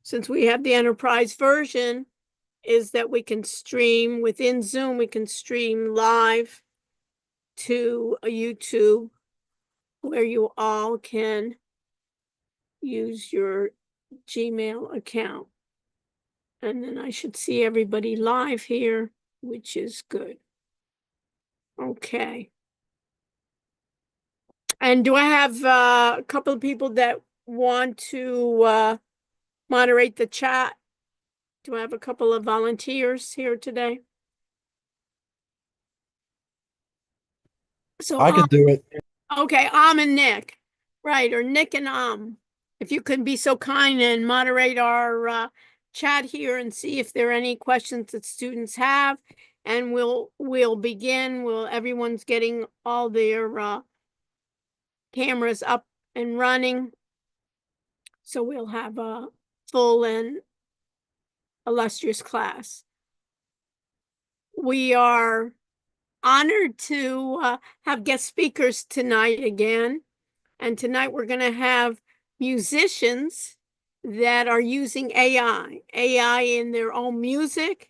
since we have the enterprise version, is that we can stream within Zoom, we can stream live to a YouTube where you all can use your Gmail account. And then I should see everybody live here, which is good. Okay. And do I have a couple of people that want to moderate the chat? Do I have a couple of volunteers here today? So I could do it. okay, and Nick, right, or Nick and if you could be so kind and moderate our chat here and see if there are any questions that students have, and we'll begin. Everyone's getting all their cameras up and running, so we'll have a full and illustrious class. We are honored to have guest speakers tonight again. And tonight we're going to have musicians that are using AI in their own music,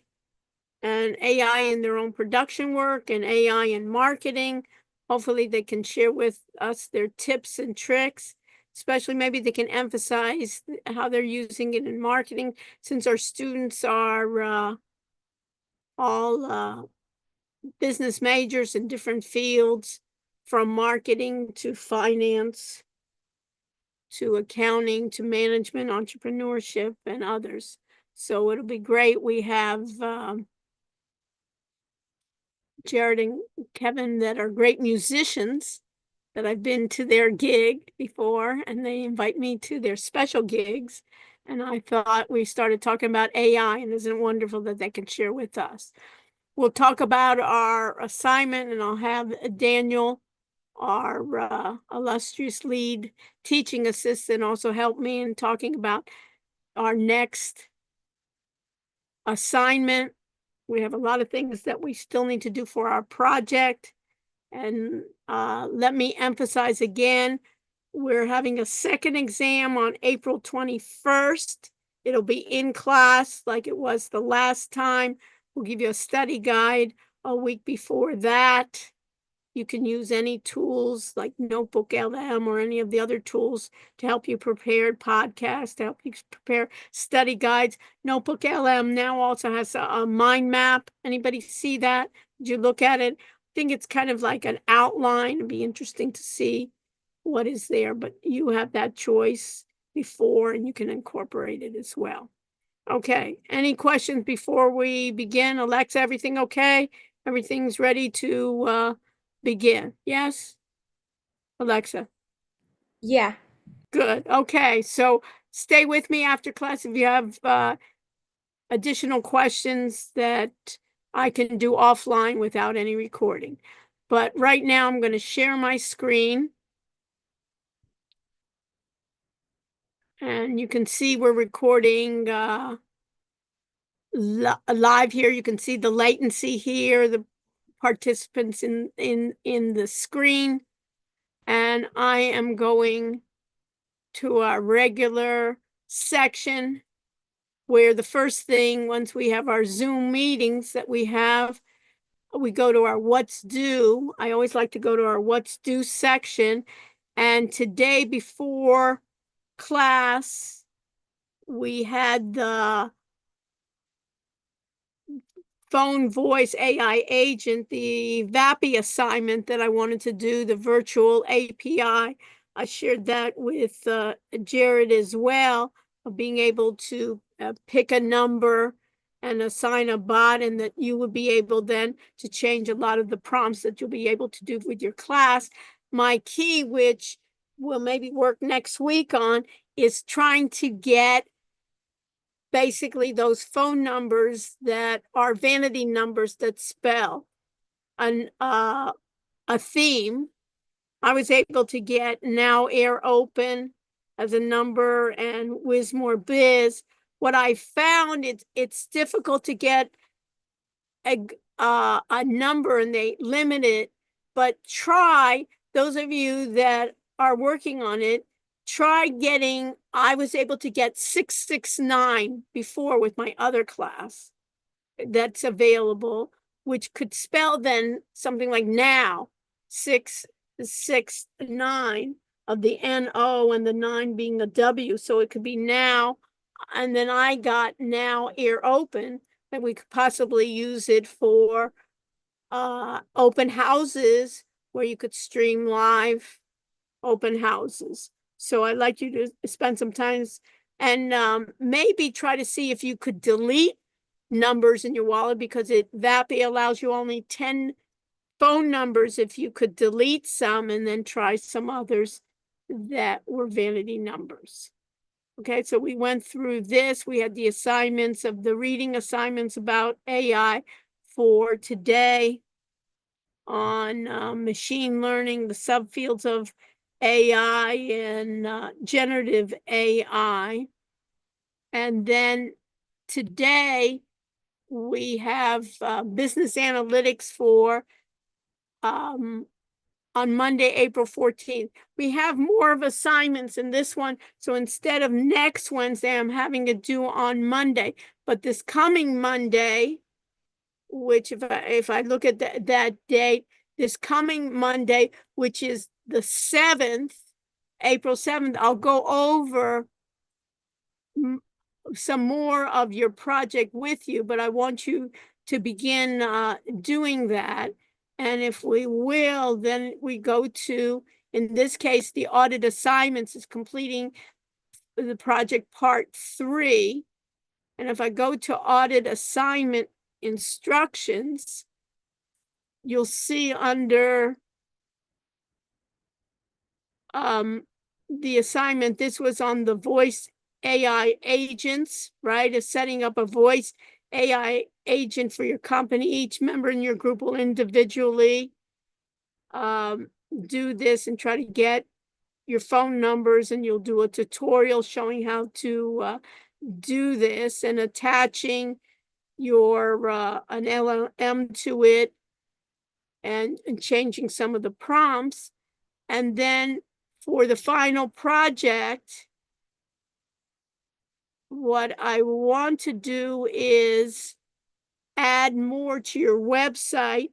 and AI in their own production work, and AI in marketing. Hopefully they can share with us their tips and tricks, especially maybe they can emphasize how they're using it in marketing, since our students are all business majors in different fields, from marketing to finance to accounting to management, entrepreneurship, and others. So it'll be great. We have Jared and Kevin that are great musicians that I've been to their gig before, and they invite me to their special gigs. And I thought we started talking about AI, and isn't it wonderful that they can share with us? We'll talk about our assignment, and I'll have Daniel, our illustrious lead teaching assistant, also help me in talking about our next assignment. We have a lot of things that we still need to do for our project. And let me emphasize again, we're having a second exam on April 21st. It'll be in class like it was the last time. We'll give you a study guide a week before that. You can use any tools like Notebook LM or any of the other tools to help you prepare podcasts, to help you prepare study guides. Notebook LM now also has a mind map. Anybody see that? Did you look at it? I think it's kind of like an outline. It'd be interesting to see what is there, but you have that choice before and you can incorporate it as well. Okay, any questions before we begin? Alexa, everything okay? Everything's ready to begin? Yes? Alexa? Yeah. Good. Okay, so stay with me after class if you have additional questions that I can do offline without any recording. But right now I'm going to share my screen. And you can see we're recording live here. You can see the latency here, the participants in the screen. And I am going to our regular section where the first thing, once we have our Zoom meetings that we have, we go to our what's due. I always like to go to our what's due section. And today before class, we had the phone voice AI agent, the VAPI assignment that I wanted to do, the virtual API. I shared that with Jared as well, of being able to pick a number and assign a bot, and that you would be able then to change a lot of the prompts that you'll be able to do with your class. My key, which we'll maybe work next week on, is trying to get basically those phone numbers that are vanity numbers that spell a theme. I was able to get Now Air Open as a number and Wismore Biz. What I found, it's difficult to get a number, and they limit it, but try, those of you that are working on it, try getting I was able to get 669 before with my other class that's available, which could spell then something like now, 669 of the N-O and the 9 being a W. So it could be now. And then I got now ear open, and we could possibly use it for open houses where you could stream live open houses. So I'd like you to spend some time and maybe try to see if you could delete numbers in your wallet, because VAPI allows you only 10 phone numbers. If you could delete some and then try some others that were vanity numbers. Okay, so we went through this. We had the assignments of the reading assignments about AI for today on machine learning, the subfields of AI and generative AI. And then today we have business analytics for on Monday, April 14th. We have more of assignments in this one. So instead of next Wednesday, I'm having it due on Monday. But this coming Monday, which if I look at that date, this coming Monday, which is the 7th, April 7th, I'll go over some more of your project with you, but I want you to begin doing that. And if we will, then we go to, in this case, the audit assignments is completing the project part 3. And if I go to audit assignment instructions, you'll see under the assignment, this was on the voice AI agents, right? Is setting up a voice AI agent for your company. Each member in your group will individually do this and try to get your phone numbers, and you'll do a tutorial showing how to do this and attaching your an LLM to it and changing some of the prompts. And then for the final project, what I want to do is add more to your website.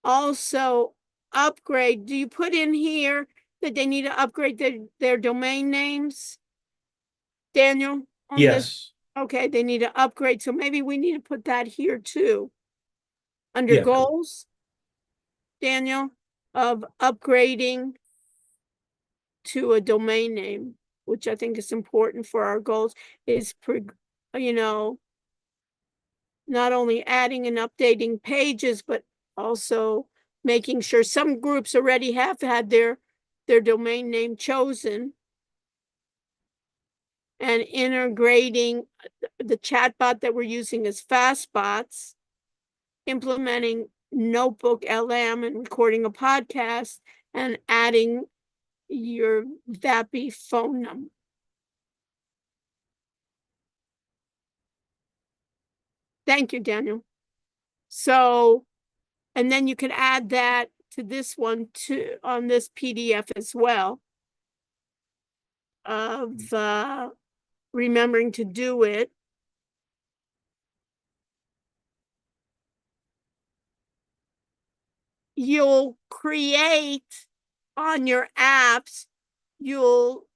Also upgrade. Do you put in here that they need to upgrade their domain names, Daniel, on this? Yes. Okay, they need to upgrade. So maybe we need to put that here too. Under Yeah. goals, Daniel, of upgrading to a domain name, which I think is important for our goals, is, not only adding and updating pages, but also making sure some groups already have had their domain name chosen, and integrating the chatbot that we're using as Fastbots, implementing Notebook LM and recording a podcast, and adding your VAPI phone number. Thank you, Daniel. So, and then you can add that to this one too, on this PDF as well, of remembering to do it. You'll create on your apps, you'll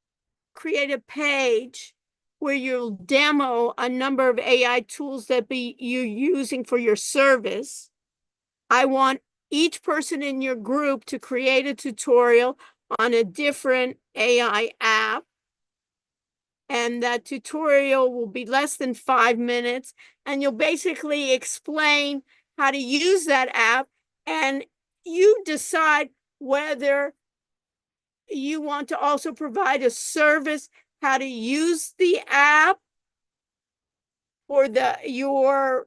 create a page where you'll demo a number of AI tools that you're using for your service. I want each person in your group to create a tutorial on a different AI app. And that tutorial will be less than 5 minutes. And you'll basically explain how to use that app. And you decide whether you want to also provide a service, how to use the app for your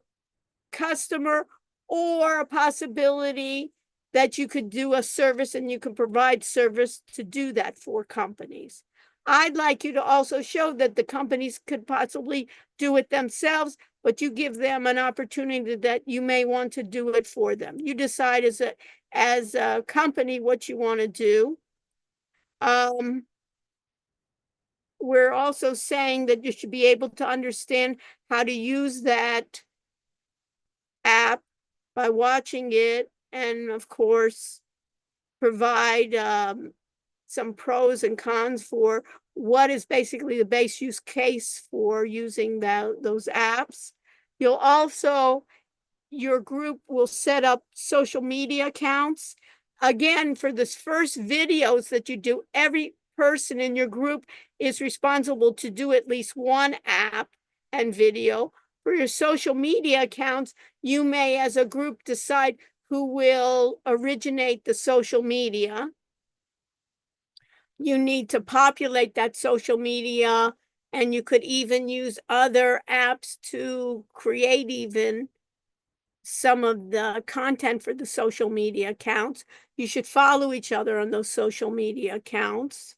customer, or a possibility that you could do a service and you can provide service to do that for companies. I'd like you to also show that the companies could possibly do it themselves, but you give them an opportunity that you may want to do it for them. You decide as a company what you want to do. we're also saying that you should be able to understand how to use that app by watching it, and of course, provide some pros and cons for what is basically the base use case for using those apps. You'll also, your group will set up social media accounts. Again, for this first videos that you do, every person in your group is responsible to do at least one app and video. For your social media accounts, you may, as a group, decide who will originate the social media. You need to populate that social media, and you could even use other apps to create even some of the content for the social media accounts. You should follow each other on those social media accounts.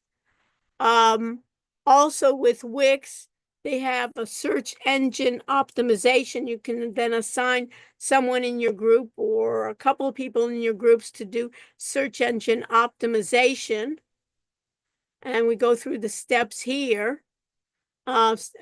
Also with Wix, they have a search engine optimization. You can then assign someone in your group or a couple of people in your groups to do search engine optimization. And we go through the steps here.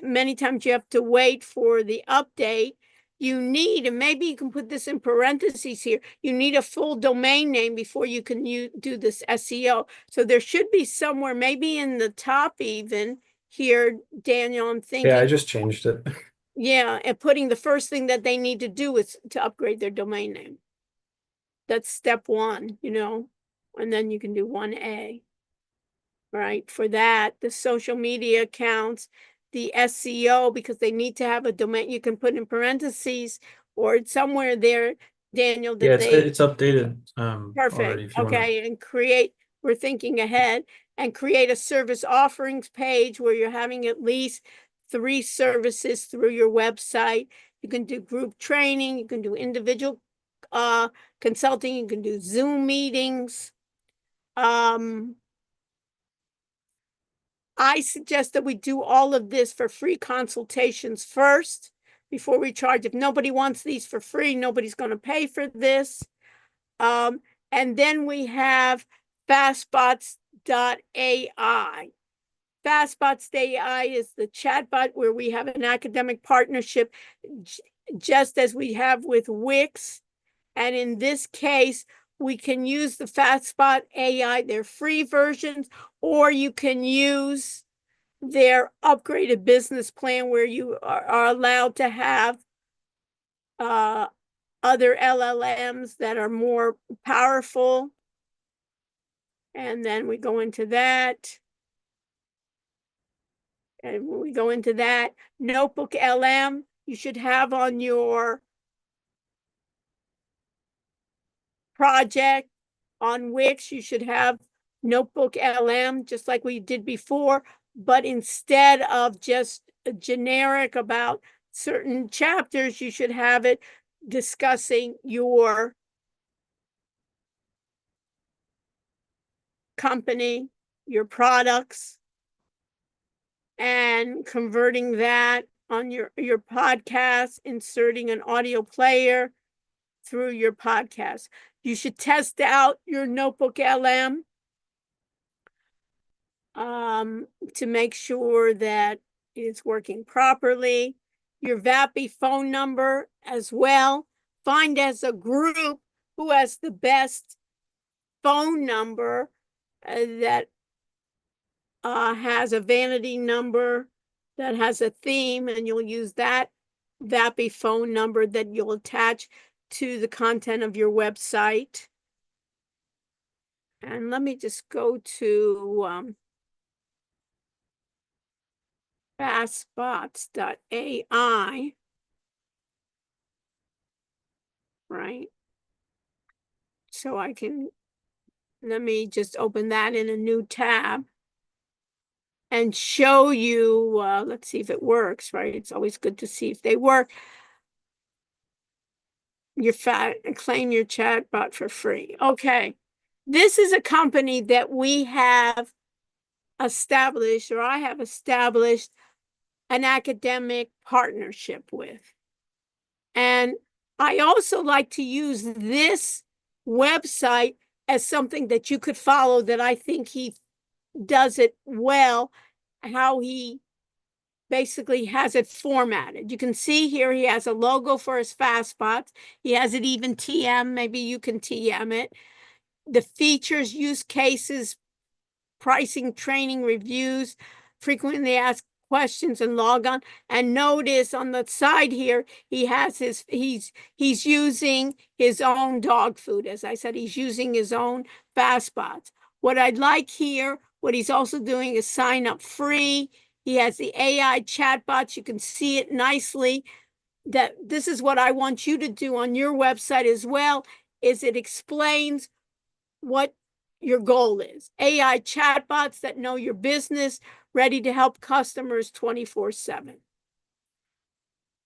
Many times you have to wait for the update. You need, and maybe you can put this in parentheses here, you need a full domain name before you can do this SEO. So there should be somewhere, maybe in the top even here, Daniel, I'm thinking. Yeah, I just changed it. Yeah, and putting the first thing that they need to do is to upgrade their domain name. That's step one, and then you can do 1A. Right, for that, the social media accounts, the SEO, because they need to have a domain, you can put in parentheses or somewhere there, Daniel, Yeah, that they, it's updated already perfect, if you want to. okay, and create, we're thinking ahead, and create a service offerings page where you're having at least 3 services through your website. You can do group training, you can do individual consulting, you can do Zoom meetings. I suggest that we do all of this for free consultations first before we charge. If nobody wants these for free, nobody's going to pay for this. And then we have fastbots.ai. Fastbots.ai is the chatbot where we have an academic partnership, just as we have with Wix. And in this case, we can use the Fastbot AI, their free versions, or you can use their upgraded business plan where you are allowed to have other LLMs that are more powerful. And then we go into that. And when we go into that, Notebook LM, you should have on your project on Wix, you should have Notebook LM, just like we did before, but instead of just generic about certain chapters, you should have it discussing your company, your products, and converting that on your podcast, inserting an audio player through your podcast. You should test out your Notebook LM to make sure that it's working properly. Your VAPI phone number as well. Find as a group who has the best phone number that has a vanity number that has a theme, and you'll use that VAPI phone number that you'll attach to the content of your website. And let me just go to fastbots.ai, right? So I can, let me just open that in a new tab and show you, let's see if it works, right? It's always good to see if they work. Claim your chatbot for free. Okay. This is a company that we have established, or I have established an academic partnership with. And I also like to use this website as something that you could follow, that I think he does it well. how he basically has it formatted. You can see here he has a logo for his fast spots. He has it even TM. Maybe you can TM it. The features, use cases, pricing, training, reviews, frequently asked questions, and log on. And notice on the side here, he has he's using his own dog food. As I said, he's using his own fast spots. What I'd like here, what he's also doing is sign up free. He has the AI chatbots. You can see it nicely. That this is what I want you to do on your website as well, is it explains what your goal is. AI chatbots that know your business, ready to help customers 24/7.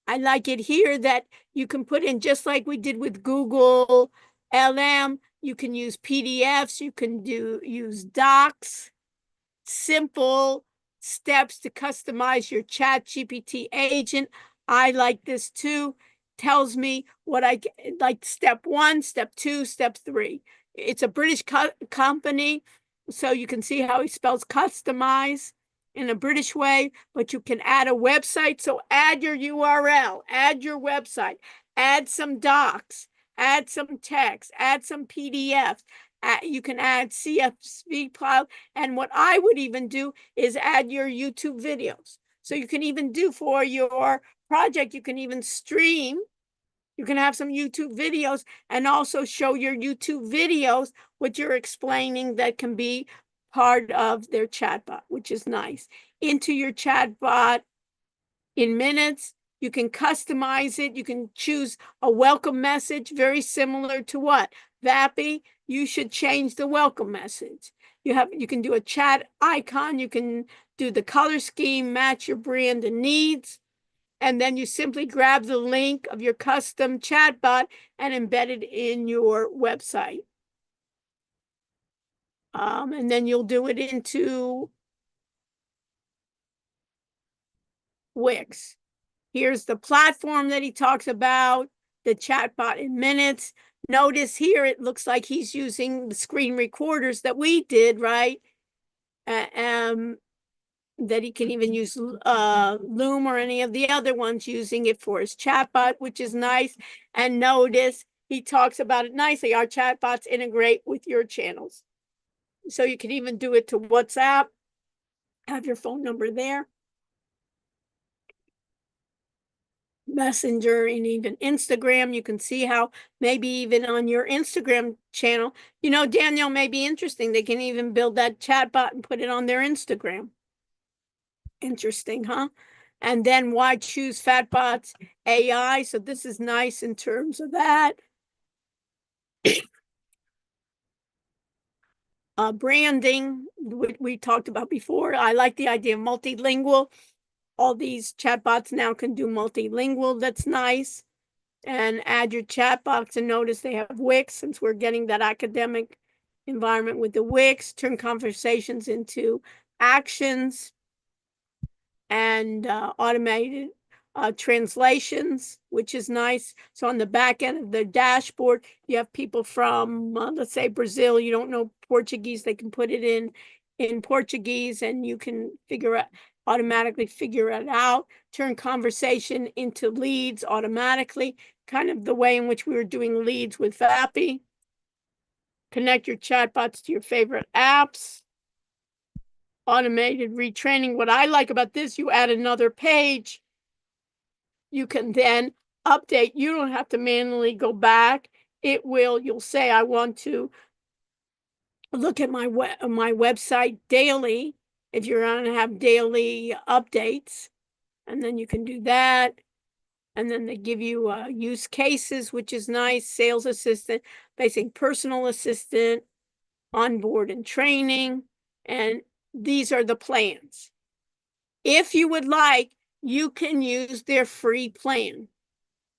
I like it here that you can put in, just like we did with Google LM, you can use PDFs, you can use docs, simple steps to customize your Chat GPT agent. I like this too. Tells me what I like, step 1, step 2, step 3. It's a British company, so you can see how he spells customize in a British way, but you can add a website. So add your URL, add your website, add some docs, add some text, add some PDFs. You can add CSV file. And what I would even do is add your YouTube videos. So you can even do for your project, you can even stream. You can have some YouTube videos and also show your YouTube videos what you're explaining that can be part of their chatbot, which is nice. Into your chatbot in minutes. You can customize it. You can choose a welcome message, very similar to what? Vappy, you should change the welcome message. You can do a chat icon. You can do the color scheme, match your brand and needs. And then you simply grab the link of your custom chatbot and embed it in your website. And then you'll do it into Wix. Here's the platform that he talks about, the chatbot in minutes. Notice here, it looks like he's using the screen recorders that we did, right? That he can even use Loom or any of the other ones, using it for his chatbot, which is nice. And notice he talks about it nicely. Our chatbots integrate with your channels. So you can even do it to WhatsApp, have your phone number there. Messenger, and even Instagram. You can see how maybe even on your Instagram channel, Daniel, may be interesting. They can even build that chatbot and put it on their Instagram. Interesting, huh? And then why choose Fatbots AI? So this is nice in terms of that. Branding, we talked about before. I like the idea of multilingual. All these chatbots now can do multilingual. That's nice. And add your chatbots, and notice they have Wix, since we're getting that academic environment with the Wix. Turn conversations into actions and automated translations, which is nice. So on the back end of the dashboard, you have people from, let's say, Brazil. You don't know Portuguese, they can put it in Portuguese, and you can automatically figure it out. Turn conversation into leads automatically, kind of the way in which we were doing leads with Vappy. Connect your chatbots to your favorite apps. Automated retraining. What I like about this, you add another page. You can then update. You don't have to manually go back. You'll say, I want to look at my website daily, if you're going to have daily updates. And then you can do that. And then they give you use cases, which is nice. Sales assistant, basic personal assistant, onboard and training. And these are the plans. If you would like, you can use their free plan.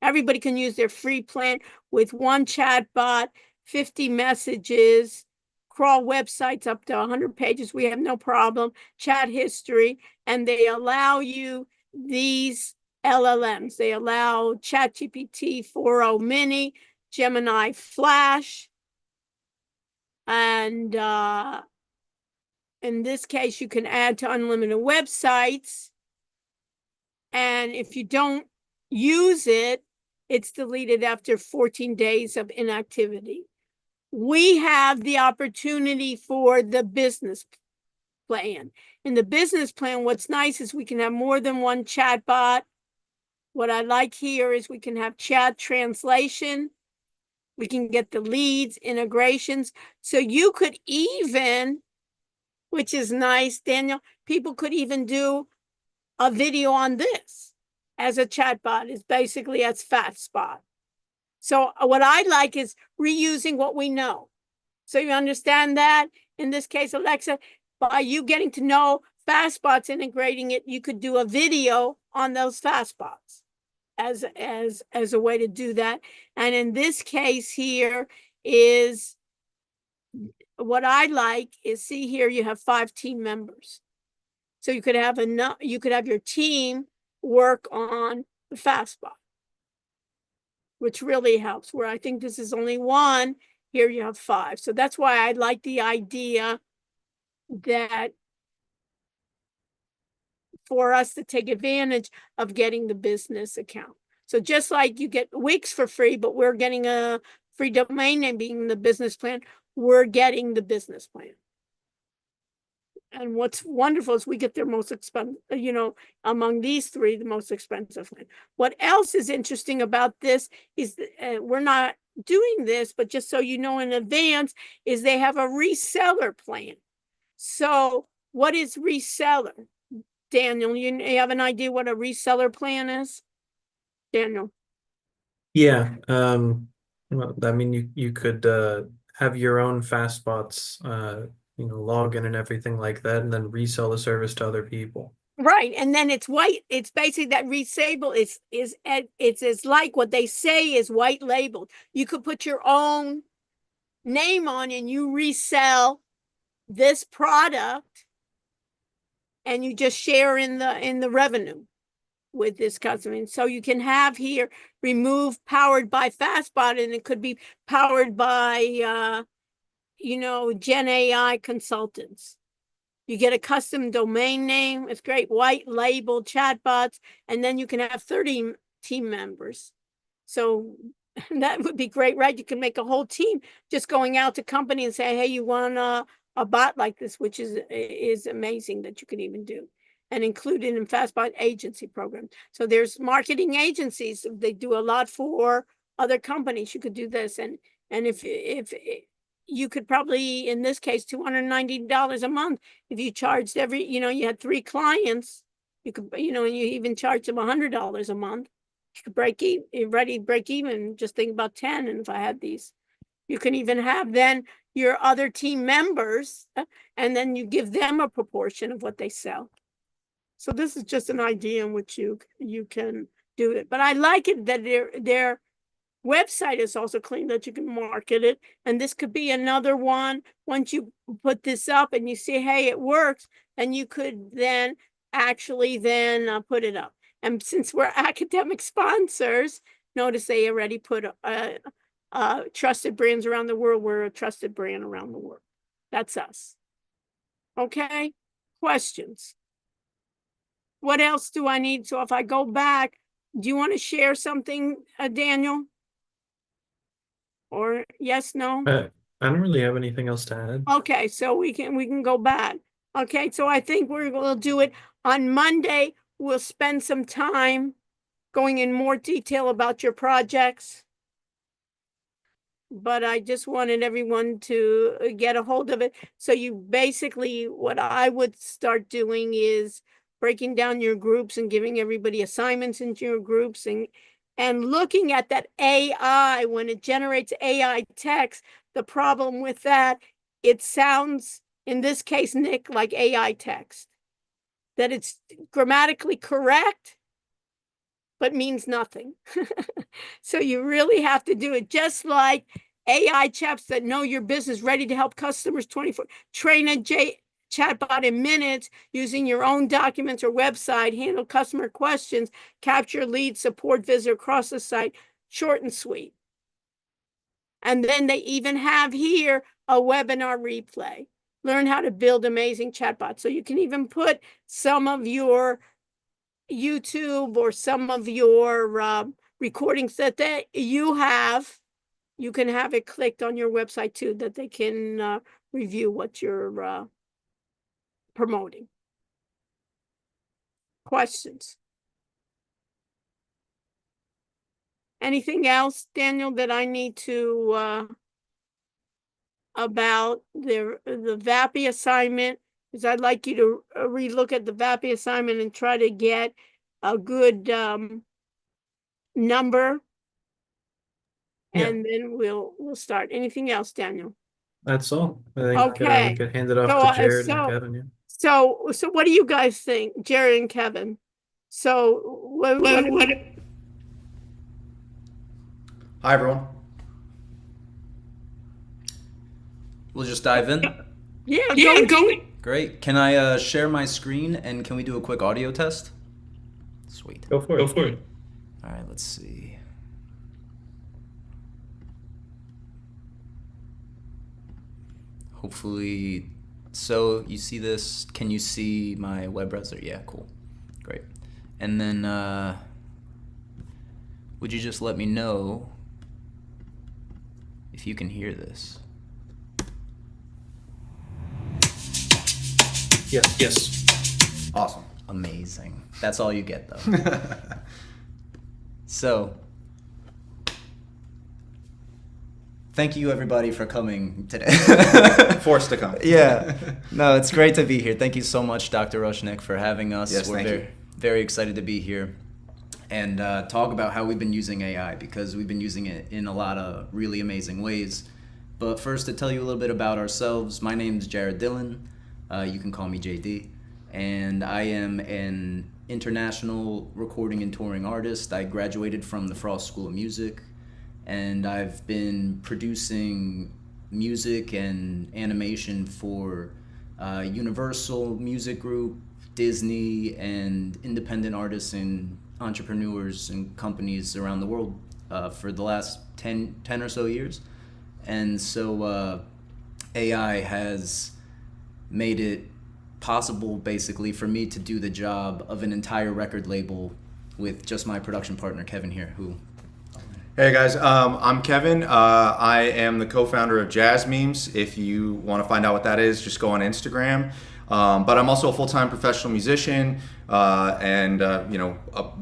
Everybody can use their free plan with one chatbot, 50 messages, crawl websites up to 100 pages. We have no problem. Chat history. And they allow you these LLMs. They allow ChatGPT 4.0 Mini, Gemini Flash, and in this case, you can add to unlimited websites. And if you don't use it, it's deleted after 14 days of inactivity. We have the opportunity for the business plan. In the business plan, what's nice is we can have more than one chatbot. What I like here is we can have chat translation. We can get the leads, integrations. So you could even, which is nice, Daniel, people could even do a video on this as a chatbot, is basically as FastSpot. So what I like is reusing what we know. So you understand that? In this case, Alexa, by you getting to know FastSpots, integrating it, you could do a video on those FastSpots as a way to do that. And in this case here is, what I like is, see here, you have 5 team members. So you could have your team work on the FastSpot, which really helps. Where I think this is only 1, here you have 5. So that's why I like the idea that for us to take advantage of getting the business account. So just like you get Wix for free, but we're getting a free domain name being the business plan, we're getting the business plan. And what's wonderful is we get their most expensive, among these 3, the most expensive plan. What else is interesting about this is we're not doing this, but just so you know in advance, is they have a reseller plan. So what is reseller? Daniel, you have an idea what a reseller plan is? Daniel? Yeah. Well, I mean, you could have your own FastSpots, login and everything like that, and then resell the service to other people. Right, and then it's white. It's basically that resable it's as like what they say is white labeled. You could put your own name on and you resell this product, and you just share in the revenue with this customer. And so you can have here remove powered by FastSpot, and it could be powered by Gen AI consultants. You get a custom domain name. It's great, white labeled chatbots, and then you can have 30 team members. So that would be great, right? You can make a whole team just going out to company and say, hey, you want a bot like this, which is amazing that you can even do, and include it in FastSpot agency program. So there's marketing agencies. They do a lot for other companies. You could do this. And if you could probably, in this case, $290 a month, if you charged you had 3 clients, you could, and you even charge them $100 a month. You could break even, just think about 10. And if I had these, you can even have then your other team members, and then you give them a proportion of what they sell. So this is just an idea in which you can do it. But I like it that their website is also clean, that you can market it. And this could be another one. Once you put this up and you see, hey, it works, and you could then actually put it up. And since we're academic sponsors, notice they already put trusted brands around the world. We're a trusted brand around the world. That's us. Okay, questions? What else do I need? So if I go back, do you want to share something, Daniel? Or yes, no? I don't really have anything else to add. Okay, so we can go back. Okay, so I think we'll do it on Monday. We'll spend some time going in more detail about your projects. But I just wanted everyone to get a hold of it. So you basically, what I would start doing is breaking down your groups and giving everybody assignments into your groups, and looking at that AI, when it generates AI text, the problem with that, it sounds, in this case, Nick, like AI text, that it's grammatically correct, but means nothing. So you really have to do it just like AI chaps that know your business, ready to help customers 24. Train a chatbot in minutes using your own documents or website, handle customer questions, capture leads, support visitor across the site, short and sweet. And then they even have here a webinar replay. learn how to build amazing chatbots. So you can even put some of your YouTube or some of your recordings that you have. You can have it clicked on your website too, that they can review what you're promoting. Questions? Anything else, Daniel, that I need to about the VAPI assignment? Because I'd like you to relook at the VAPI assignment and try to get a good number. Yeah. And then we'll start. Anything else, Daniel? That's all. I think Okay. we could hand it off So, to Jared and Kevin. Yeah. So what do you guys think, Jared and Kevin? So what Hi, everyone. We'll just dive in. Yeah, go. Great. Can I share my screen and can we do a quick audio test? Sweet. Go for it. All right, let's see. Hopefully, so you see this. Can you see my web browser? Yeah, cool. Great. And then would you just let me know if you can hear this? Yes. Awesome. Amazing. That's all you get, though. So, thank you, everybody, for coming today. Forced to come. Yeah. No, it's great to be here. Thank you so much, Dr. Rushnick, for having us. Yes, thank you. Very excited to be here and talk about how we've been using AI, because we've been using it in a lot of really amazing ways. But first, to tell you a little bit about ourselves, my name is Jared Dillon. You can call me JD. And I am an international recording and touring artist. I graduated from the Frost School of Music, and I've been producing music and animation for Universal Music Group, Disney, and independent artists and entrepreneurs and companies around the world for the last 10 or so years. And so AI has made it possible basically for me to do the job of an entire record label with just my production partner Kevin here, who Hey guys, I'm Kevin. I am the co-founder of Jazz Memes. If you want to find out what that is, just go on Instagram. But I'm also a full-time professional musician, and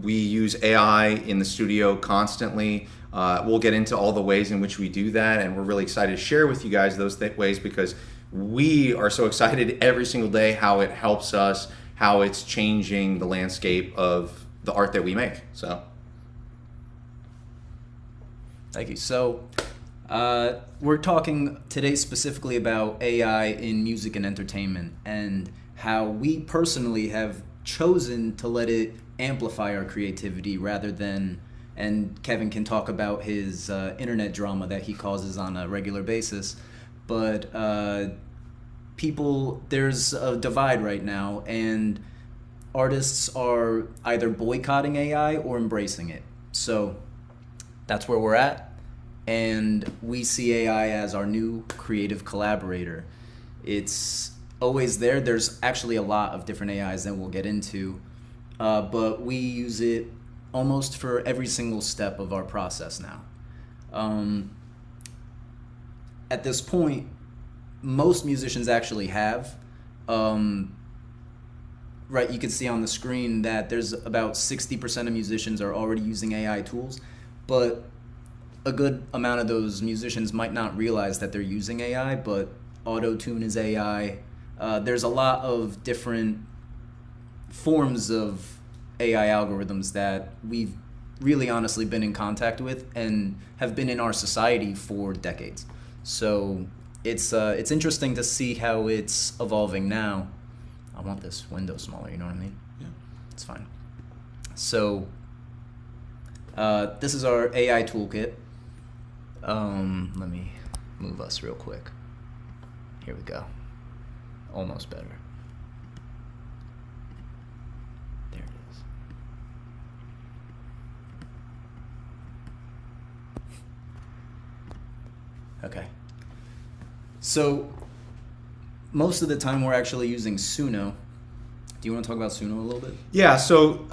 we use AI in the studio constantly. We'll get into all the ways in which we do that, and we're really excited to share with you guys those ways, because we are so excited every single day how it helps us, how it's changing the landscape of the art that we make. So. Thank you. So we're talking today specifically about AI in music and entertainment, and how we personally have chosen to let it amplify our creativity rather than, and Kevin can talk about his internet drama that he causes on a regular basis, but there's a divide right now, and artists are either boycotting AI or embracing it. So that's where we're at, and we see AI as our new creative collaborator. It's always there. There's actually a lot of different AIs that we'll get into, but we use it almost for every single step of our process now. At this point, most musicians actually have. Right, you can see on the screen that there's about 60% of musicians are already using AI tools, but a good amount of those musicians might not realize that they're using AI, but auto-tune is AI. There's a lot of different forms of AI algorithms that we've really honestly been in contact with and have been in our society for decades. So it's interesting to see how it's evolving now. I want this window smaller, you know what I mean? Yeah. It's fine. So this is our AI toolkit. Let me move us real quick. Here we go. Almost better. There it is. Okay. So most of the time we're actually using Suno. Do you want to talk about Suno a little bit? Yeah, so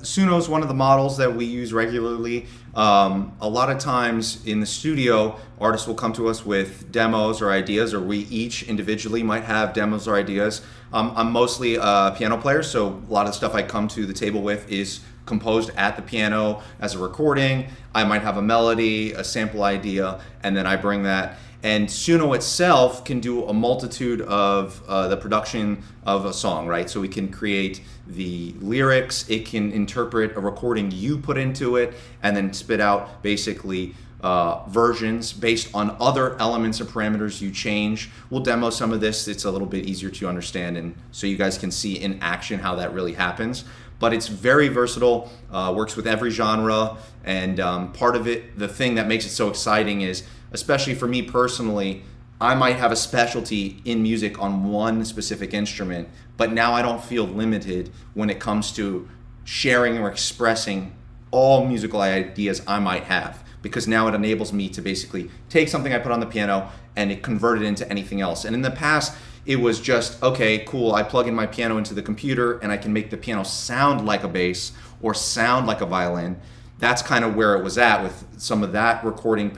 Suno is one of the models that we use regularly. A lot of times in the studio, artists will come to us with demos or ideas, or we each individually might have demos or ideas. I'm mostly a piano player, so a lot of the stuff I come to the table with is composed at the piano as a recording. I might have a melody, a sample idea, and then I bring that. And Suno itself can do a multitude of the production of a song, right? So we can create the lyrics, it can interpret a recording you put into it, and then spit out basically versions based on other elements and parameters you change. We'll demo some of this. It's a little bit easier to understand, and so you guys can see in action how that really happens. But it's very versatile, works with every genre, and part of it, the thing that makes it so exciting is, especially for me personally, I might have a specialty in music on one specific instrument, but now I don't feel limited when it comes to sharing or expressing all musical ideas I might have, because now it enables me to basically take something I put on the piano and it convert it into anything else. And in the past, it was just, okay, cool, I plug in my piano into the computer and I can make the piano sound like a bass or sound like a violin. That's kind of where it was at with some of that recording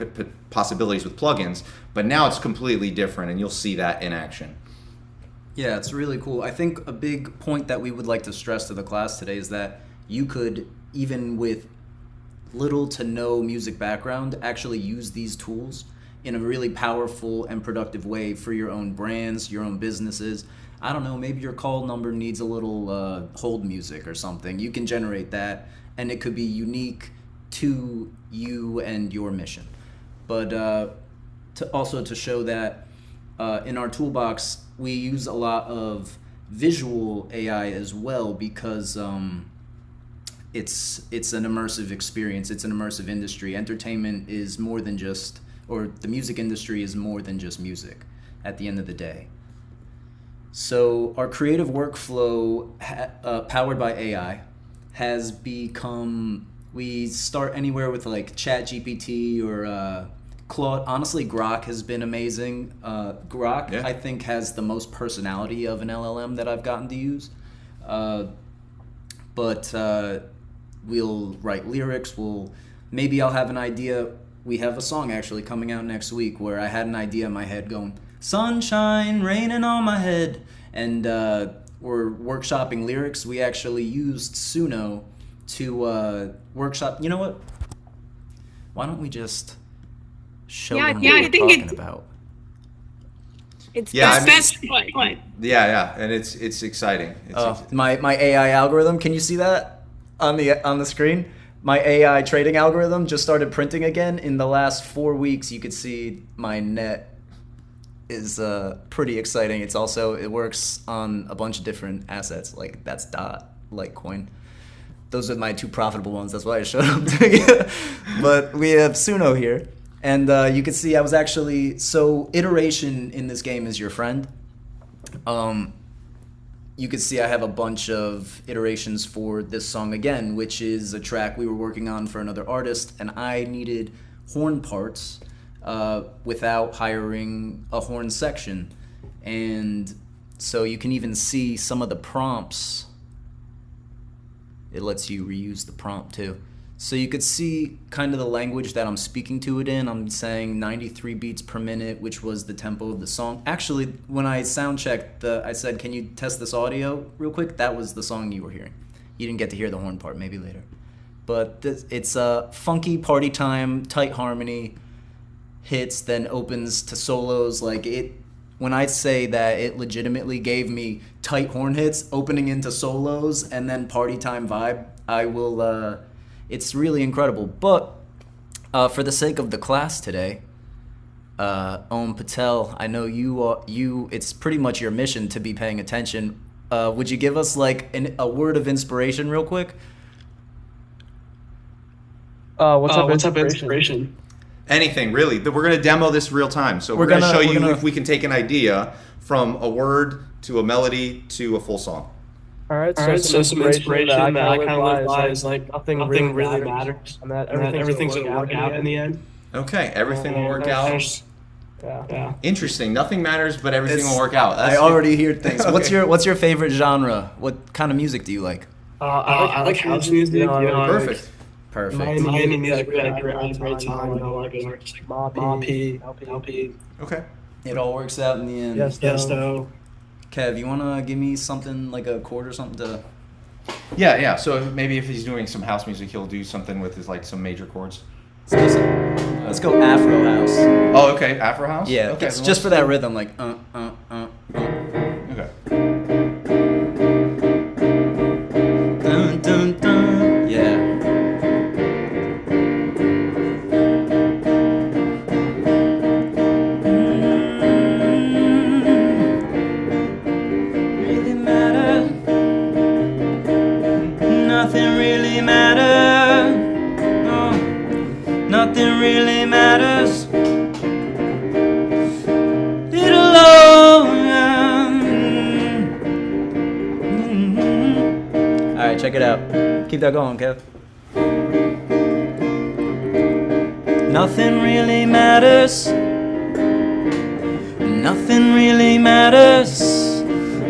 possibilities with plugins. But now it's completely different, and you'll see that in action. Yeah, it's really cool. I think a big point that we would like to stress to the class today is that you could, even with little to no music background, actually use these tools in a really powerful and productive way for your own brands, your own businesses. I don't know, maybe your call number needs a little hold music or something. You can generate that, and it could be unique to you and your mission. But to show that in our toolbox, we use a lot of visual AI as well, because it's an immersive experience. It's an immersive industry. Entertainment is more than just, or the music industry is more than just music at the end of the day. So our creative workflow powered by AI has become, we start anywhere with like ChatGPT or Claude. Honestly, Grok has been amazing. Grok, yeah, I think, has the most personality of an LLM that I've gotten to use. But we'll write lyrics. Maybe I'll have an idea. We have a song actually coming out next week where I had an idea in my head going, sunshine raining on my head, and we're workshopping lyrics. We actually used Suno to workshop. You know what? Why don't we just show them what we're talking about? It's best point. Yeah, and it's exciting. My AI algorithm. Can you see that on the screen? My AI trading algorithm just started printing again. In the last 4 weeks, you could see my net is pretty exciting. It works on a bunch of different assets, like that's DOT, Litecoin. Those are my two profitable ones. That's why I showed them to you. But we have Suno here. And you can see I was actually, so iteration in this game is your friend. You can see I have a bunch of iterations for this song again, which is a track we were working on for another artist, and I needed horn parts without hiring a horn section. And so you can even see some of the prompts. It lets you reuse the prompt too. So you could see kind of the language that I'm speaking to it in. I'm saying 93 beats per minute, which was the tempo of the song. Actually, when I sound checked, I said, can you test this audio real quick? That was the song you were hearing. You didn't get to hear the horn part, maybe later. But it's a funky party time, tight harmony, hits, then opens to solos. When I say that it legitimately gave me tight horn hits, opening into solos, and then party time vibe, I will... it's really incredible. But for the sake of the class today, Om Patel, I know you. It's pretty much your mission to be paying attention. Would you give us a word of inspiration real quick? What's up, inspiration? Anything, really. We're going to demo this real time. So we're going to show you if we can take an idea from a word to a melody to a full song. All right, so some inspiration that I kind of live by is like nothing really matters, and that everything's going to work out in the end. Okay, everything will work out. Yeah. Interesting. Nothing matters, but everything will work out. I already hear things. Okay. What's your favorite genre? What kind of music do you like? I like house music. Perfect. Perfect. Miami music, we had a great time. Like Moppy, LP. Okay. It all works out in the end. Yes, though. Kev, you wanna give me something like a chord or something to? Yeah. So maybe if he's doing some house music, he'll do something with his like some major chords. Let's go Afro house. Oh, okay. Afro house. Yeah, Okay. it's just for that rhythm, like Okay. dun dun dun. Yeah. Really matter. Nothing really matters. Oh, nothing really matters. Little All right, check it out. Keep that going, Kev. Nothing really matters. Nothing really matters.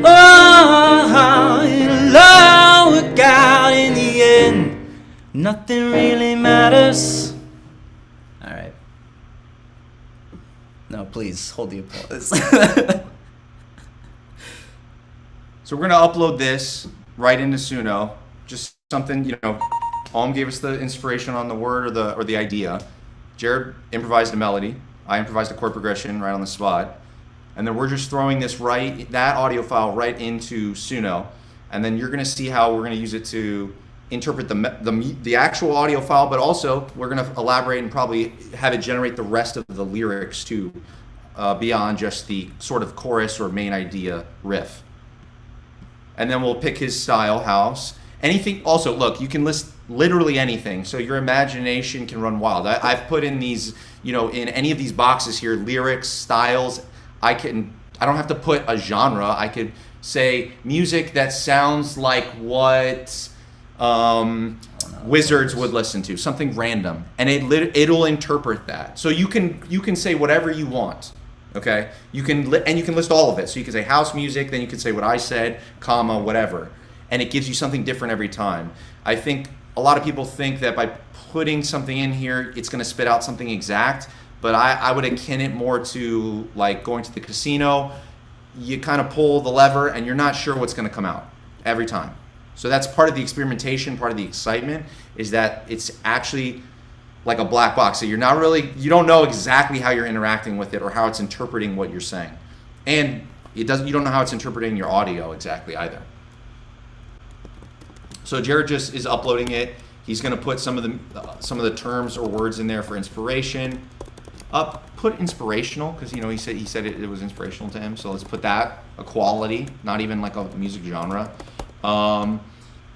Oh, it'll all work out in the end. Nothing really matters. All right. No, please hold the applause. So we're gonna upload this right into Suno. Just something, Alm gave us the inspiration on the word or the idea. Jared improvised a melody. I improvised a chord progression right on the spot. And then we're just throwing that audio file right into Suno. And then you're gonna see how we're gonna use it to interpret the actual audio file, but also we're gonna elaborate and probably have it generate the rest of the lyrics too, beyond just the sort of chorus or main idea riff. And then we'll pick his style, house. Anything, also, look, you can list literally anything, so your imagination can run wild. I've put in these, in any of these boxes here, lyrics, styles. I don't have to put a genre. I could say music that sounds like what wizards would listen to, something random, and it'll interpret that. So you can say whatever you want. Okay, you can list all of it. So you can say house music, then you can say what I said, comma, whatever, and it gives you something different every time. I think a lot of people think that by putting something in here, it's going to spit out something exact, but I would akin it more to like going to the casino. You kind of pull the lever, and you're not sure what's going to come out every time. So that's part of the experimentation, part of the excitement, is that it's actually like a black box. So you don't know exactly how you're interacting with it or how it's interpreting what you're saying. And you don't know how it's interpreting your audio exactly either. So Jared just is uploading it. He's going to put some of the terms or words in there for inspiration. Put inspirational, because he said it was inspirational to him. So let's put that, a quality, not even like a music genre.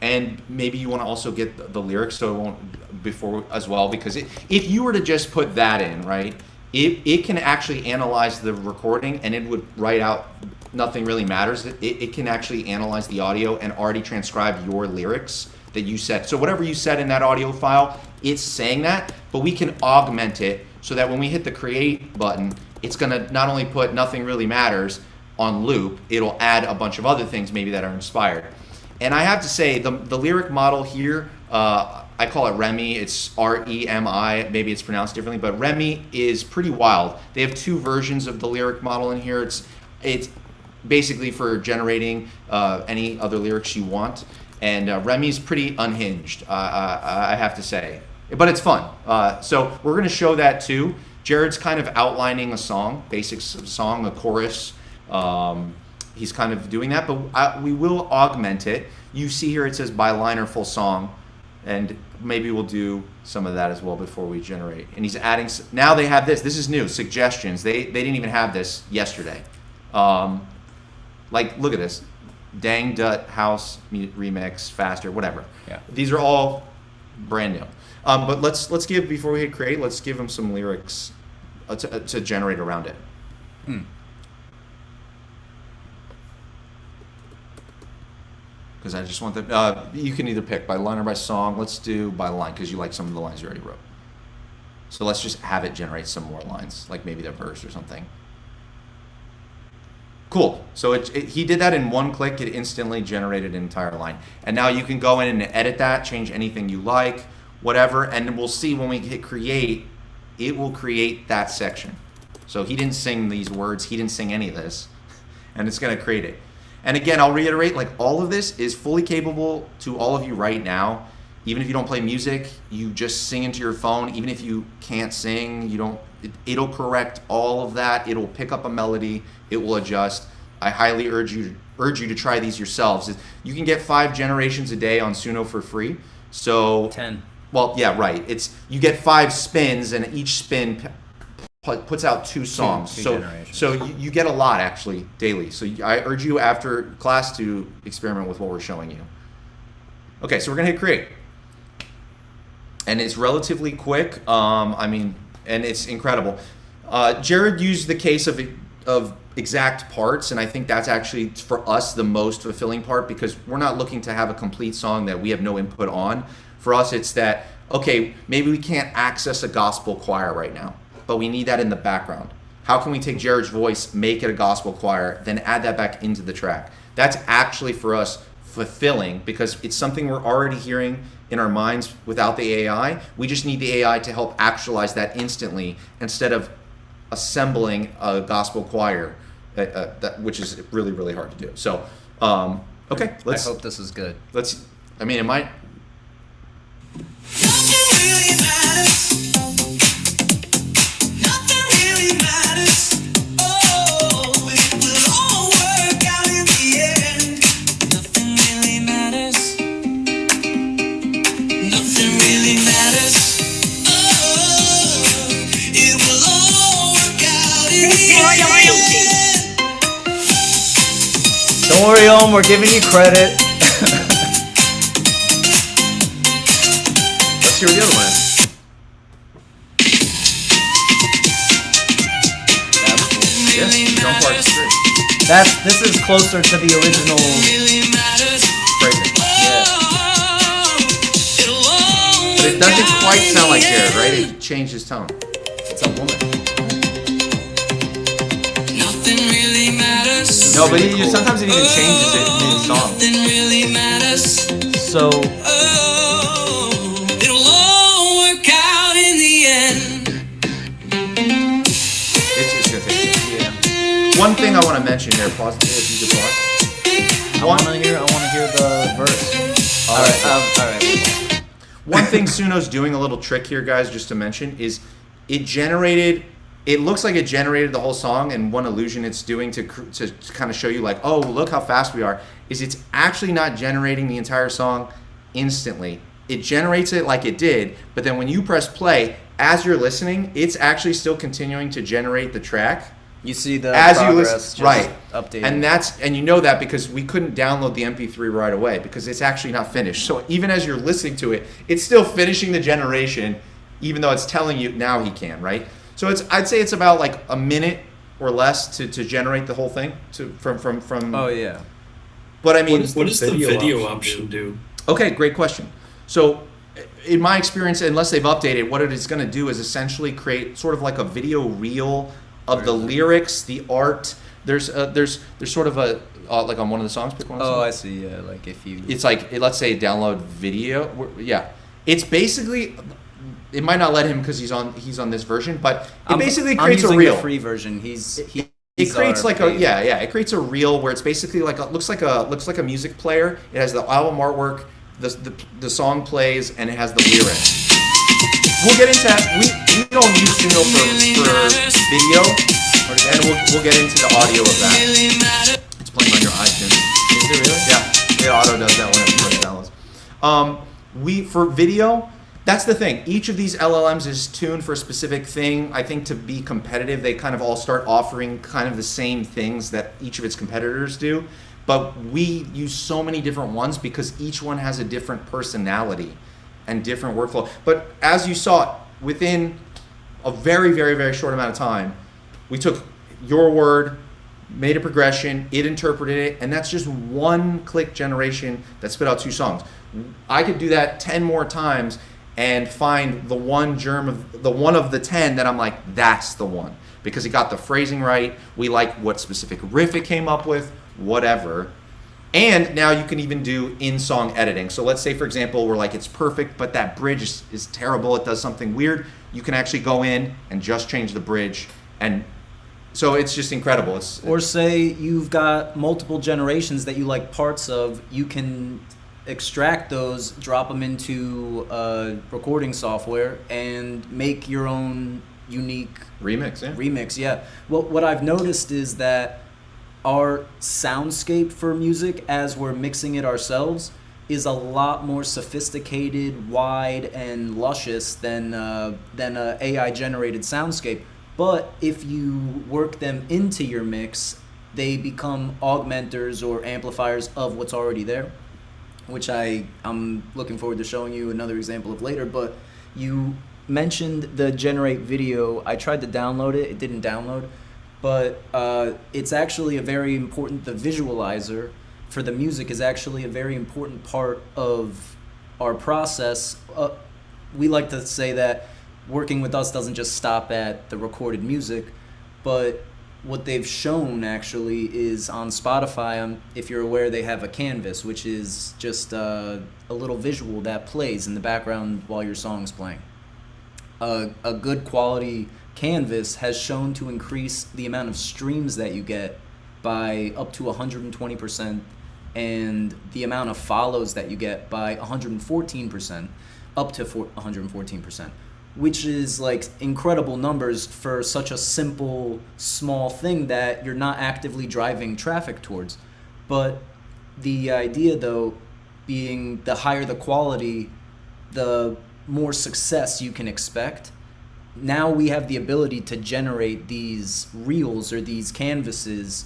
And maybe you want to also get the lyrics, so it won't before as well, because if you were to just put that in, right, it can actually analyze the recording, and it would write out nothing really matters. It can actually analyze the audio and already transcribe your lyrics that you said. So whatever you said in that audio file, it's saying that, but we can augment it so that when we hit the create button, it's gonna not only put nothing really matters on loop, it'll add a bunch of other things maybe that are inspired. And I have to say, the lyric model here, I call it Remy. It's R-E-M-I. Maybe it's pronounced differently, but Remy is pretty wild. They have two versions of the lyric model in here. It's basically for generating any other lyrics you want. And Remy's pretty unhinged, I have to say. But it's fun. So we're going to show that too. Jared's kind of outlining a song, basics of a song, a chorus. He's kind of doing that, but we will augment it. You see here it says by line or full song, and maybe we'll do some of that as well before we generate. And he's adding, now they have this. This is new, suggestions. They didn't even have this yesterday. Like, look at this. Dang Dut House Remix, Faster, whatever. Yeah. These are all brand new. But let's give, before we hit create, let's give them some lyrics to generate around it. Because I just want you can either pick by line or by song. Let's do by line, because you like some of the lines you already wrote. So let's just have it generate some more lines, like maybe the verse or something. Cool. So he did that in one click. It instantly generated an entire line. And now you can go in and edit that, change anything you like, whatever. And we'll see when we hit create, it will create that section. So he didn't sing these words. He didn't sing any of this. And it's going to create it. And again, I'll reiterate, like all of this is fully capable to all of you right now. Even if you don't play music, you just sing into your phone. Even if you can't sing, it'll correct all of that. It'll pick up a melody. It will adjust. I highly urge you to try these yourselves. You can get 5 generations a day on Suno for free. So 10. Well, yeah, right. You get 5 spins, and each spin puts out 2 songs. So you get a lot actually daily. So I urge you after class to experiment with what we're showing you. Okay, so we're gonna hit create. And it's relatively quick. And it's incredible. Jared used the case of exact parts, and I think that's actually for us the most fulfilling part, because we're not looking to have a complete song that we have no input on. For us, it's that, okay, maybe we can't access a gospel choir right now, but we need that in the background. How can we take Jared's voice, make it a gospel choir, then add that back into the track? That's actually for us fulfilling, because it's something we're already hearing in our minds without the AI. We just need the AI to help actualize that instantly instead of assembling a gospel choir, which is really, really hard to do. So, okay, I hope this is good. It might. Don't worry, Om, we're giving you credit. Let's hear what the other one is. That's cool. Yes, drum part's great. This is closer to the original Phrasing. Yeah. But it doesn't quite sound like Jared, right? It changed his tone. It's a woman. No, but sometimes it even changes it mid-song. So it'll all work out in the end. It's gonna take it. Yeah. One thing I want to mention here, pause it if you could pause. I want to hear the verse. All right. One thing Suno's doing, a little trick here, guys, just to mention, is it looks like it generated the whole song, and one illusion it's doing to kind of show you like, oh, look how fast we are, is it's actually not generating the entire song instantly. It generates it like it did, but then when you press play, as you're listening, it's actually still continuing to generate the track. You see the As you progress listen, just right? updating. And you know that because we couldn't download the MP3 right away because it's actually not finished. So even as you're listening to it, it's still finishing the generation, even though it's telling you now he can, right? So I'd say it's about like a minute or less to generate the whole thing from. Oh yeah. But I mean, What does the video option do? Okay, great question. So, in my experience, unless they've updated, what it is going to do is essentially create sort of like a video reel of the lyrics, the art. There's sort of a like on one of the songs. Pick one of the Oh, songs. I see. Yeah, like if you. It's like let's say download video. Yeah, it's basically. It might not let him because he's on this version, but it basically creates I'm a using reel. The free version. It creates like it creates a reel where it's basically like looks like a music player. It has the album artwork, the song plays, and it has the lyrics. We'll get into that. We don't use Suno for video, and we'll get into the audio of that. It's playing on your iTunes. Is it really? Yeah, it auto does that when it downloads. For video. That's the thing. Each of these LLMs is tuned for a specific thing. I think to be competitive, they kind of all start offering kind of the same things that each of its competitors do. But we use so many different ones because each one has a different personality and different workflow. But as you saw, within a very, very, very short amount of time, we took your word, made a progression, it interpreted it, and that's just one click generation that spit out 2 songs. I could do that 10 more times, and find the one of the 10 that I'm like, that's the one, because he got the phrasing right. We like what specific riff it came up with, whatever. And now you can even do in-song editing. So let's say, for example, we're like, it's perfect, but that bridge is terrible. It does something weird. You can actually go in and just change the bridge. And so it's just incredible. Or say you've got multiple generations that you like parts of. You can extract those, drop them into recording software, and make your own unique remix. Yeah. Well, what I've noticed is that our soundscape for music, as we're mixing it ourselves, is a lot more sophisticated, wide, and luscious than a AI generated soundscape. But if you work them into your mix, they become augmenters or amplifiers of what's already there, which I'm looking forward to showing you another example of later. But you mentioned the generate video. I tried to download it. It didn't download. But it's actually a very important, the visualizer for the music is actually a very important part of our process. We like to say that working with us doesn't just stop at the recorded music, but what they've shown actually is on Spotify, if you're aware, they have a canvas, which is just a little visual that plays in the background while your song's playing. A good quality canvas has shown to increase the amount of streams that you get by up to 120%, and the amount of follows that you get by 114%, up to 114%, which is like incredible numbers for such a simple, small thing that you're not actively driving traffic towards. But the idea, though, being the higher the quality, the more success you can expect. Now we have the ability to generate these reels or these canvases.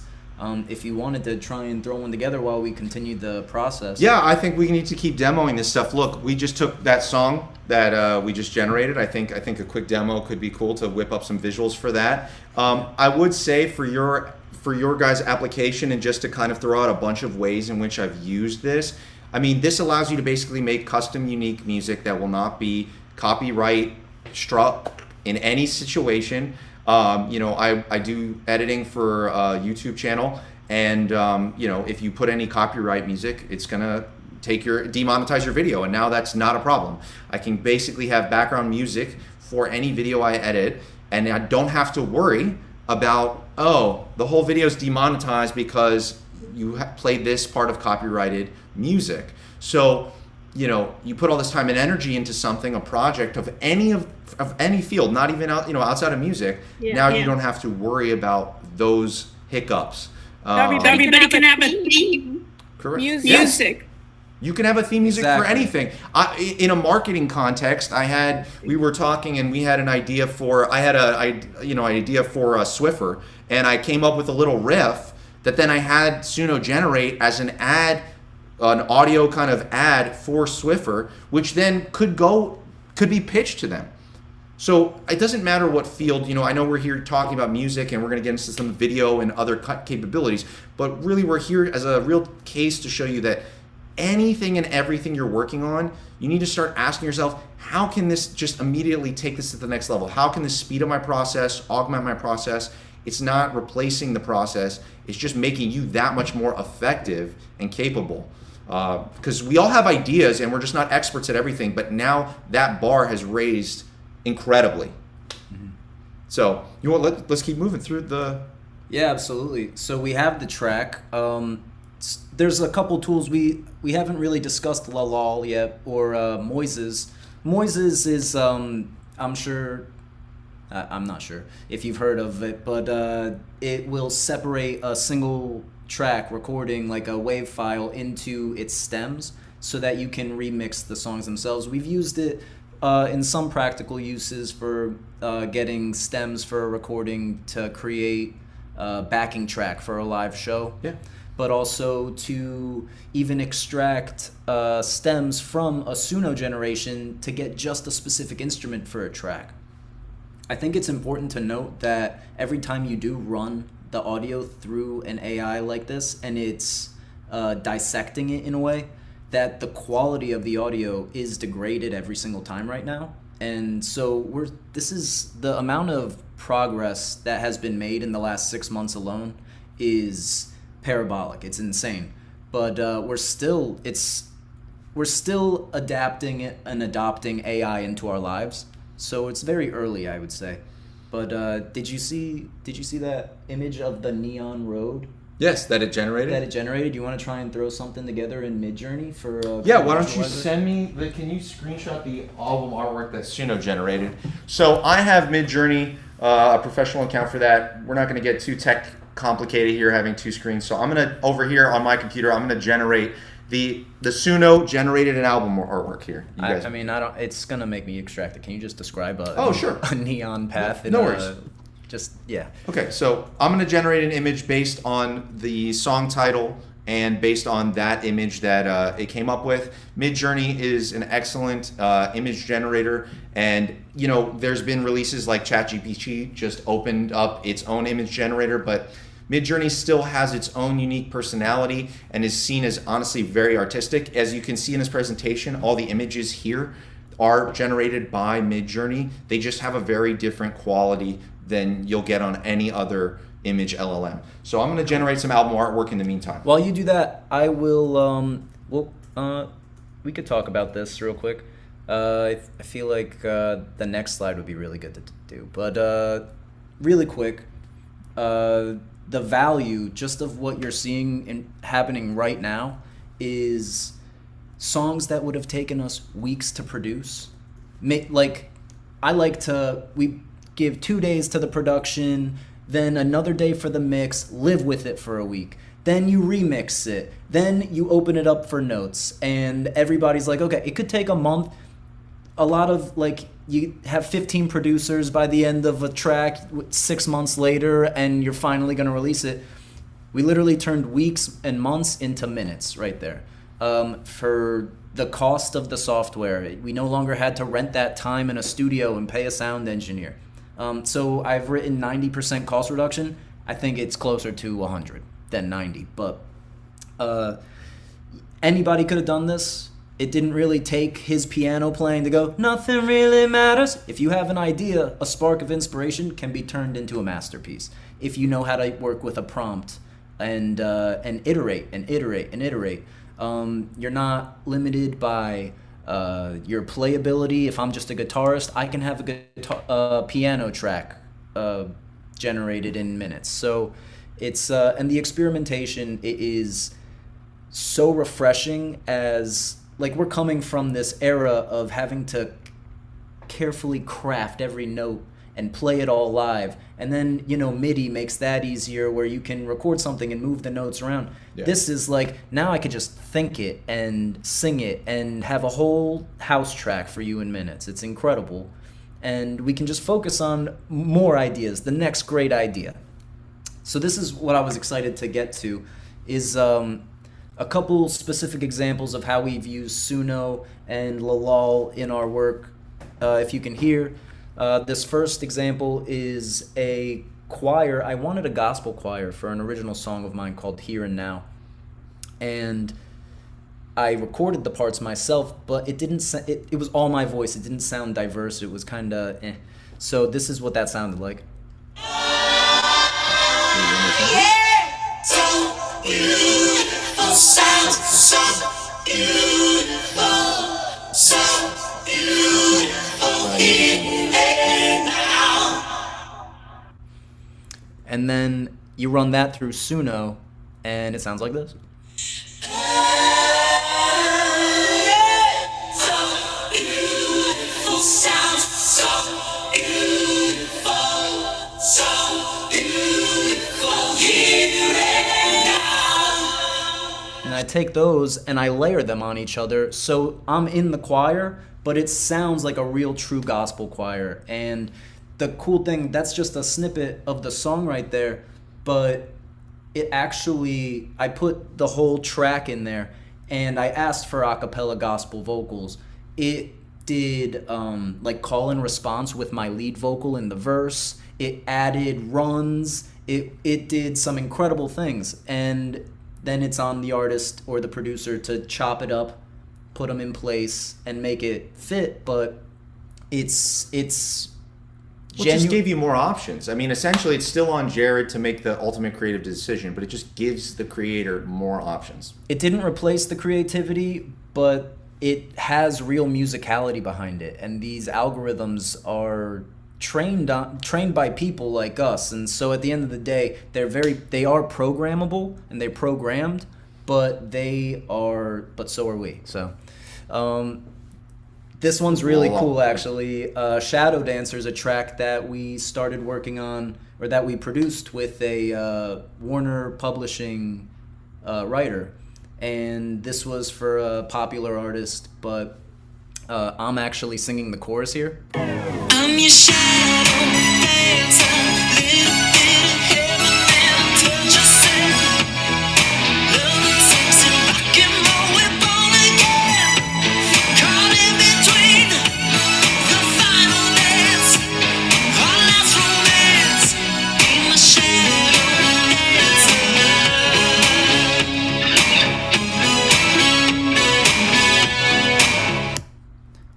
If you wanted to try and throw one together while we continue the process. Yeah, I think we need to keep demoing this stuff. Look, we just took that song that we just generated. I think a quick demo could be cool to whip up some visuals for that. I would say for your guys' application, and just to kind of throw out a bunch of ways in which I've used this. I mean, this allows you to basically make custom, unique music that will not be copyright struck in any situation. I do editing for a YouTube channel, and if you put any copyright music, it's gonna demonetize your video, and now that's not a problem. I can basically have background music for any video I edit, and I don't have to worry about, the whole video is demonetized because you played this part of copyrighted music. So you put all this time and energy into something, a project of any field, not even outside of music. Yeah, you don't have to worry about those hiccups. Everybody can have a theme. Correct. Music. You can have a theme music for anything. In a marketing context, we were talking, and we had an idea for, idea for a Swiffer, and I came up with a little riff that then I had Suno generate as an audio kind of ad for Swiffer, which then could be pitched to them. So it doesn't matter what field, I know we're here talking about music, and we're going to get into some video and other capabilities, but really we're here as a real case to show you that anything and everything you're working on, you need to start asking yourself, how can this just immediately take this to the next level? How can this speed up my process, augment my process? It's not replacing the process, it's just making you that much more effective and capable. Because we all have ideas, and we're just not experts at everything, but now that bar has raised incredibly. Mm-hmm. So let's keep moving through the... Yeah, absolutely. So we have the track. There's a couple tools we haven't really discussed, Lalal yet, or Moises. Moises is I'm not sure if you've heard of it, but it will separate a single track recording, like a WAV file, into its stems so that you can remix the songs themselves. We've used it in some practical uses for getting stems for a recording to create a backing track for a live show. Yeah. But also to even extract stems from a Suno generation to get just a specific instrument for a track. I think it's important to note that every time you do run the audio through an AI like this, and it's dissecting it in a way, that the quality of the audio is degraded every single time right now. And so this is the amount of progress that has been made in the last 6 months alone is parabolic. It's insane. But we're still adapting it and adopting AI into our lives. So it's very early, I would say. But did you see that image of the neon road Yes, that it generated. You want to try and throw something together in Midjourney for? Yeah, why don't you send me can you screenshot the album artwork that Suno generated? So I have Midjourney, a professional account for that. We're not going to get too tech complicated here, having two screens. So I'm gonna over here on my computer, I'm gonna generate the Suno generated an album artwork here. You guys. I mean, I don't. It's gonna make me extract it. Can you just describe sure. a neon path? No worries. Yeah. Okay, so I'm going to generate an image based on the song title and based on that image that it came up with. Midjourney is an excellent image generator, and there's been releases like ChatGPT just opened up its own image generator, but Midjourney still has its own unique personality and is seen as honestly very artistic. As you can see in this presentation, all the images here are generated by Midjourney. They just have a very different quality than you'll get on any other image LLM. So I'm going to generate some album artwork in the meantime. While you do that, I will. We could talk about this real quick. I feel like the next slide would be really good to do. But really quick, the value just of what you're seeing happening right now is songs that would have taken us weeks to produce. We give 2 days to the production, then another day for the mix, live with it for a week. Then you remix it. Then you open it up for notes. And everybody's like, okay, it could take a month. A lot of, you have 15 producers by the end of a track 6 months later, and you're finally going to release it. We literally turned weeks and months into minutes right there. For the cost of the software, we no longer had to rent that time in a studio and pay a sound engineer. So I've written 90% cost reduction. I think it's closer to 100 than 90. But anybody could have done this. It didn't really take his piano playing to go, nothing really matters. If you have an idea, a spark of inspiration can be turned into a masterpiece. If you know how to work with a prompt and iterate and iterate and iterate. You're not limited by your playability. If I'm just a guitarist, I can have a piano track generated in minutes. So it's and the experimentation is so refreshing, as we're coming from this era of having to carefully craft every note and play it all live, and then MIDI makes that easier, where you can record something and move the notes around. Yeah. This is now I could just think it and sing it and have a whole house track for you in minutes. It's incredible, and we can just focus on more ideas, the next great idea. So this is what I was excited to get to, is a couple specific examples of how we've used Suno and Lalal in our work. If you can hear. This first example is a choir. I wanted a gospel choir for an original song of mine called Here and Now. And I recorded the parts myself, but it didn't. It was all my voice. It didn't sound diverse. It was kind of eh. So this is what that sounded like. So beautiful, so beautiful, so beautiful here and now. And then you run that through Suno, and it sounds like this. So beautiful, sounds so beautiful, so beautiful here and now. And I take those and I layer them on each other, so I'm in the choir, but it sounds like a real true gospel choir. And the cool thing, that's just a snippet of the song right there, but it actually, I put the whole track in there, and I asked for a cappella gospel vocals. It did call and response with my lead vocal in the verse. It added runs. It did some incredible things, and then it's on the artist or the producer to chop it up put them in place and make it fit, but it's Well, it just gave you more options. I mean, essentially, it's still on Jared to make the ultimate creative decision, but it just gives the creator more options. It didn't replace the creativity, but it has real musicality behind it, and these algorithms are trained by people like us, and so at the end of the day, they are programmable and they're programmed, but so are we. So this one's really cool, actually. Shadow Dancer is a track that we started working on, or that we produced with a Warner Publishing writer. And this was for a popular artist, but I'm actually singing the chorus here. I'm your shadow dancer, little bit of heaven and touch yourself. Love and sex and rock and roll, we're born again. Caught in between the final dance, our last romance. Be my shadow dancer.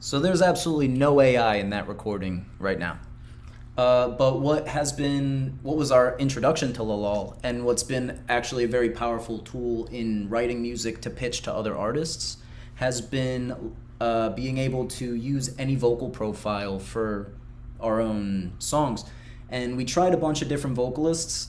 So there's absolutely no AI in that recording right now. But what was our introduction to Lalal, and what's been actually a very powerful tool in writing music to pitch to other artists, has been being able to use any vocal profile for our own songs. And we tried a bunch of different vocalists.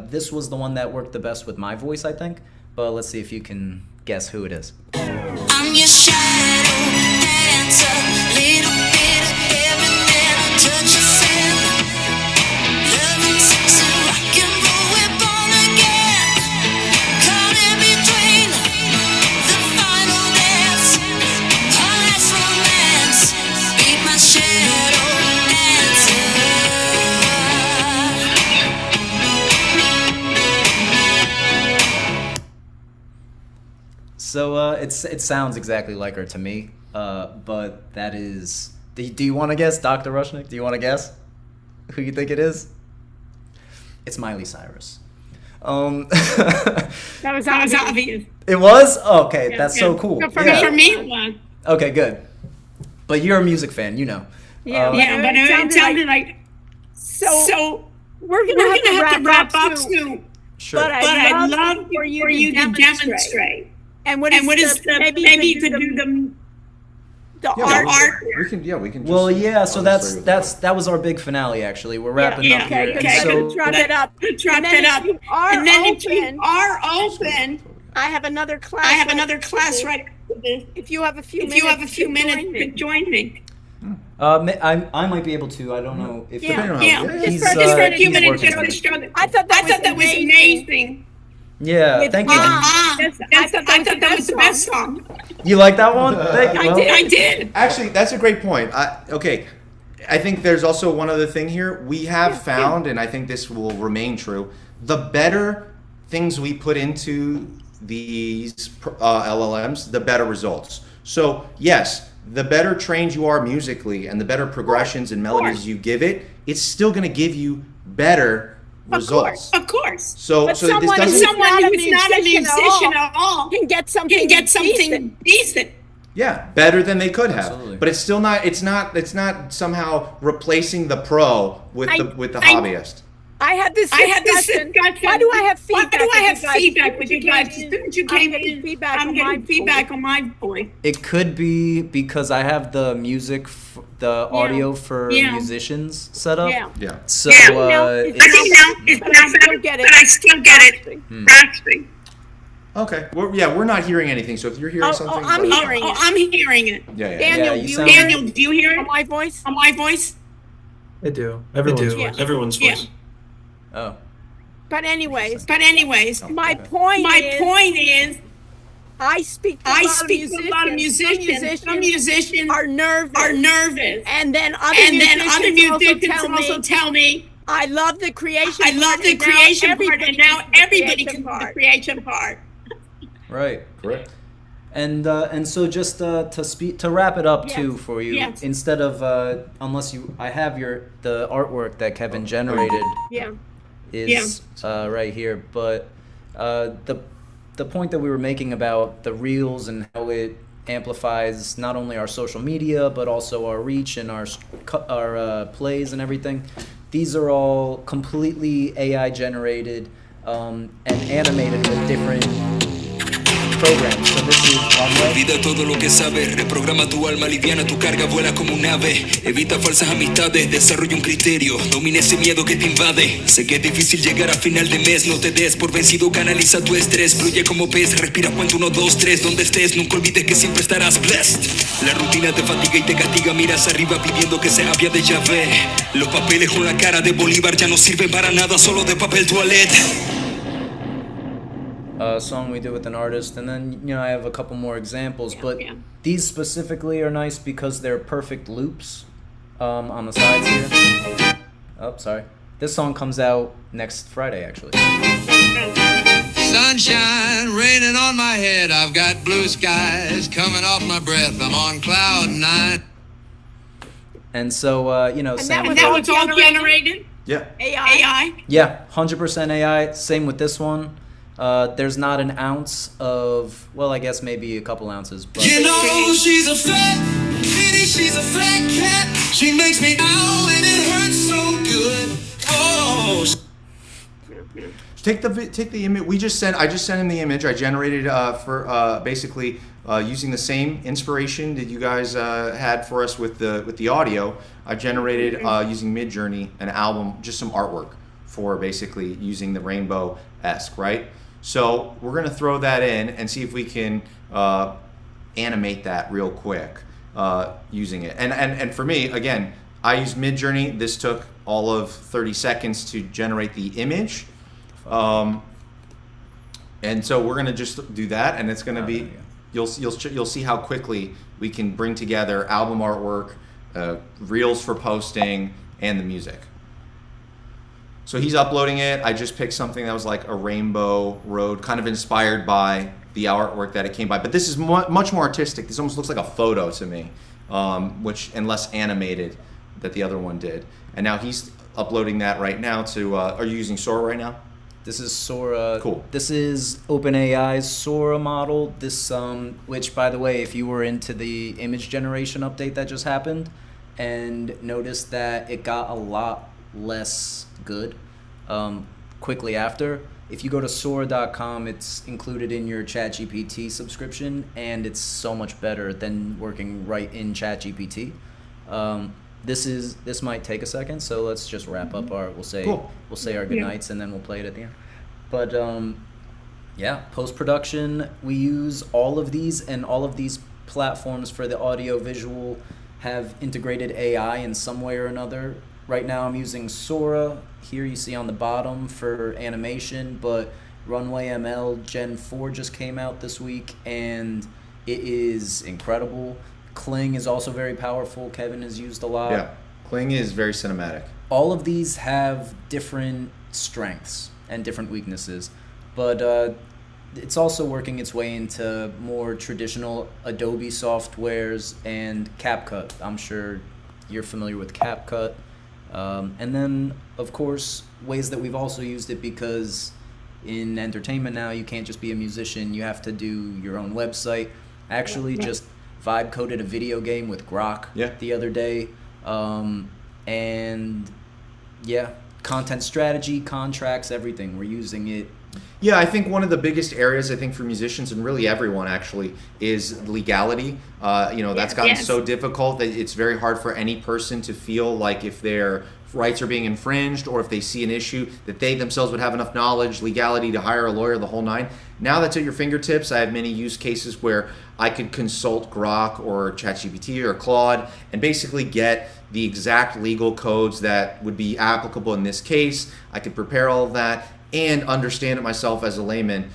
This was the one that worked the best with my voice, I think. But let's see if you can guess who it is. I'm your shadow dancer, little bit of heaven and touch yourself. Love and sex and rock and roll, we're born again. Caught in between the final dance, our last romance. Be my shadow dancer. So it sounds exactly like her to me, but that is. Do you want to guess, Dr. Rushnick? Do you want to guess who you think it is? It's Miley Cyrus. That was obvious. It was? Okay, that's so cool. For me, it was. Okay, good. But you're a music fan, you know. Yeah, but it sounded like. So we're gonna have to wrap up soon. Sure. But I'd love for you to demonstrate. And what is maybe you could do the art. We can. Well, just yeah. So honestly- that was our big finale. Actually, we're wrapping up here. Okay, And so drop it up. And then if you are open, I have another class right. If you have a few minutes, join me. I might be able to. I don't know if Depending on how- he's, Just for a few he's minutes, working on just it. for the show. I thought that was amazing. Yeah, thank you. I thought that was the best song. You like that one? Thank you. I did. Actually, that's a great point. I think there's also one other thing here. We have found, and I think this will remain true, the better things we put into these LLMs, the better results. So yes, the better trained you are musically and the better progressions and melodies you give it, it's still going to give you better results. Of course. So But this someone doesn't. who's not a musician at all can get something decent. Yeah, better than they could have. Absolutely. But it's still not. It's not somehow replacing the pro with the hobbyist. I had this discussion. Why do I have feedback with you guys? Didn't you came in feedback? I'm getting feedback on my voice. It could be because I have the music, the audio for musicians set up. Yeah. Yeah. So I think now it's it's- now better, but I still get it. Grasping. Okay. We're not hearing anything. So if you're hearing something, I'm hearing it. Yeah. Daniel, you do sound- you hear it on my voice? I do. Everyone's voice. Oh. But anyways, Oh, my point is, I speak to a lot of musicians. Some musicians are nervous, and then other musicians also tell me, I love the creation. I love the creation part, and now everybody can do the creation part. Right. Correct. And so just to wrap it up too Yes. for you, Yes. instead of I have the artwork that Kevin generated Yeah. is right here, but the point that we were making about the reels and how it amplifies not only our social media but also our reach and our plays and everything. These are all completely AI generated and animated with different programs. So this is Runway. Olvida todo lo que sabes, reprograma tu alma, liviana tu carga, vuela como un ave. Evita falsas amistades, desarrolla un criterio, domina ese miedo que te invade. Sé que es difícil llegar a final de mes, no te des por vencido, canaliza tu estrés, fluye como pez, respira, cuenta 1, 2, 3, donde estés, nunca olvides que siempre estarás blessed. La rutina te fatiga y te castiga, miras arriba pidiendo que sea vía de llave. Los papeles con la cara de Bolívar ya no sirven para nada, solo de papel toilette. Song we did with an artist, and then I have a couple more examples, but these specifically are nice because they're perfect loops on the sides here. Oh, sorry. This song comes out next Friday, actually. Sunshine raining on my head, I've got blue skies coming off my breath, I'm on cloud 9. And so, And that was all generated? Yeah. AI? Yeah, 100% AI. Same with this one. There's not an ounce of, well, I guess maybe a couple ounces, but You know she's a fat kitty, she's a fat cat. She makes me owl and it hurts so good. Oh. Take the image. I just sent him the image. I generated for basically using the same inspiration that you guys had for us with the audio. I generated using Midjourney an album, just some artwork for basically using the rainbow-esque, right? So we're gonna throw that in and see if we can animate that real quick using it. And for me, again, I use Midjourney. This took all of 30 seconds to generate the image. And so we're gonna just do that, and it's gonna be, you'll see how quickly we can bring together album artwork, reels for posting, and the music. So he's uploading it. I just picked something that was like a rainbow road, kind of inspired by the artwork that it came by. But this is much more artistic. This almost looks like a photo to me, and less animated that the other one did. And now he's uploading that right now to. Are you using Sora right now? this is Sora. Cool. This is OpenAI's Sora model. This, which by the way, if you were into the image generation update that just happened, and noticed that it got a lot less good quickly after. If you go to Sora.com, it's included in your ChatGPT subscription, and it's so much better than working right in ChatGPT. This might take a second, so let's just wrap up our we'll say our good nights, and then we'll play it at the end. But yeah, post-production, we use all of these, and all of these platforms for the audio visual have integrated AI in some way or another. Right now I'm using Sora. Here you see on the bottom for animation, but Runway ML Gen 4 just came out this week, and it is incredible. Kling is also very powerful. Kevin has used a lot. Yeah, Kling is very cinematic. All of these have different strengths and different weaknesses, but it's also working its way into more traditional Adobe softwares and CapCut. I'm sure you're familiar with CapCut. And then, of course, ways that we've also used it, because in entertainment now you can't just be a musician, you have to do your own website. I actually just vibe coded a video game with Grok the other day. And yeah, content strategy, contracts, everything. We're using it. Yeah, I think one of the biggest areas, I think, for musicians and really everyone actually, is legality. That's gotten so difficult that it's very hard for any person to feel like if their rights are being infringed, or if they see an issue, that they themselves would have enough knowledge, legality to hire a lawyer, the whole nine. Now that's at your fingertips. I have many use cases where I could consult Grok or ChatGPT or Claude and basically get the exact legal codes that would be applicable in this case. I could prepare all of that and understand it myself as a layman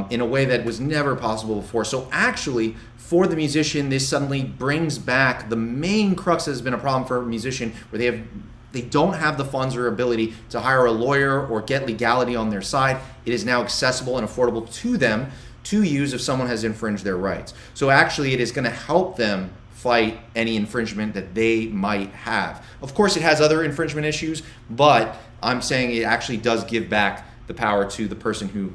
in a way that was never possible before. So actually, for the musician, this suddenly brings back the main crux that has been a problem for a musician, where they don't have the funds or ability to hire a lawyer or get legality on their side. It is now accessible and affordable to them to use if someone has infringed their rights. So actually, it is going to help them fight any infringement that they might have. Of course, it has other infringement issues, but I'm saying it actually does give back the power to the person who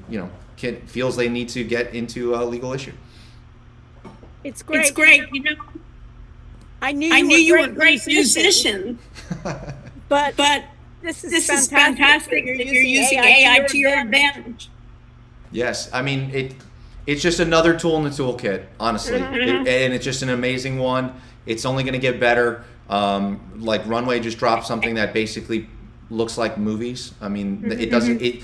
feels they need to get into a legal issue. It's great. It's great. You know, I knew I you knew were you were a a great musician, but but this is this is fantastic fantastic that you're using AI to your advantage. Yes, I mean it's just another tool in the toolkit, honestly, Mm-hmm. and it's just an amazing one. It's only going to get better. Like Runway just dropped something that basically looks like movies. I mean, it doesn't. It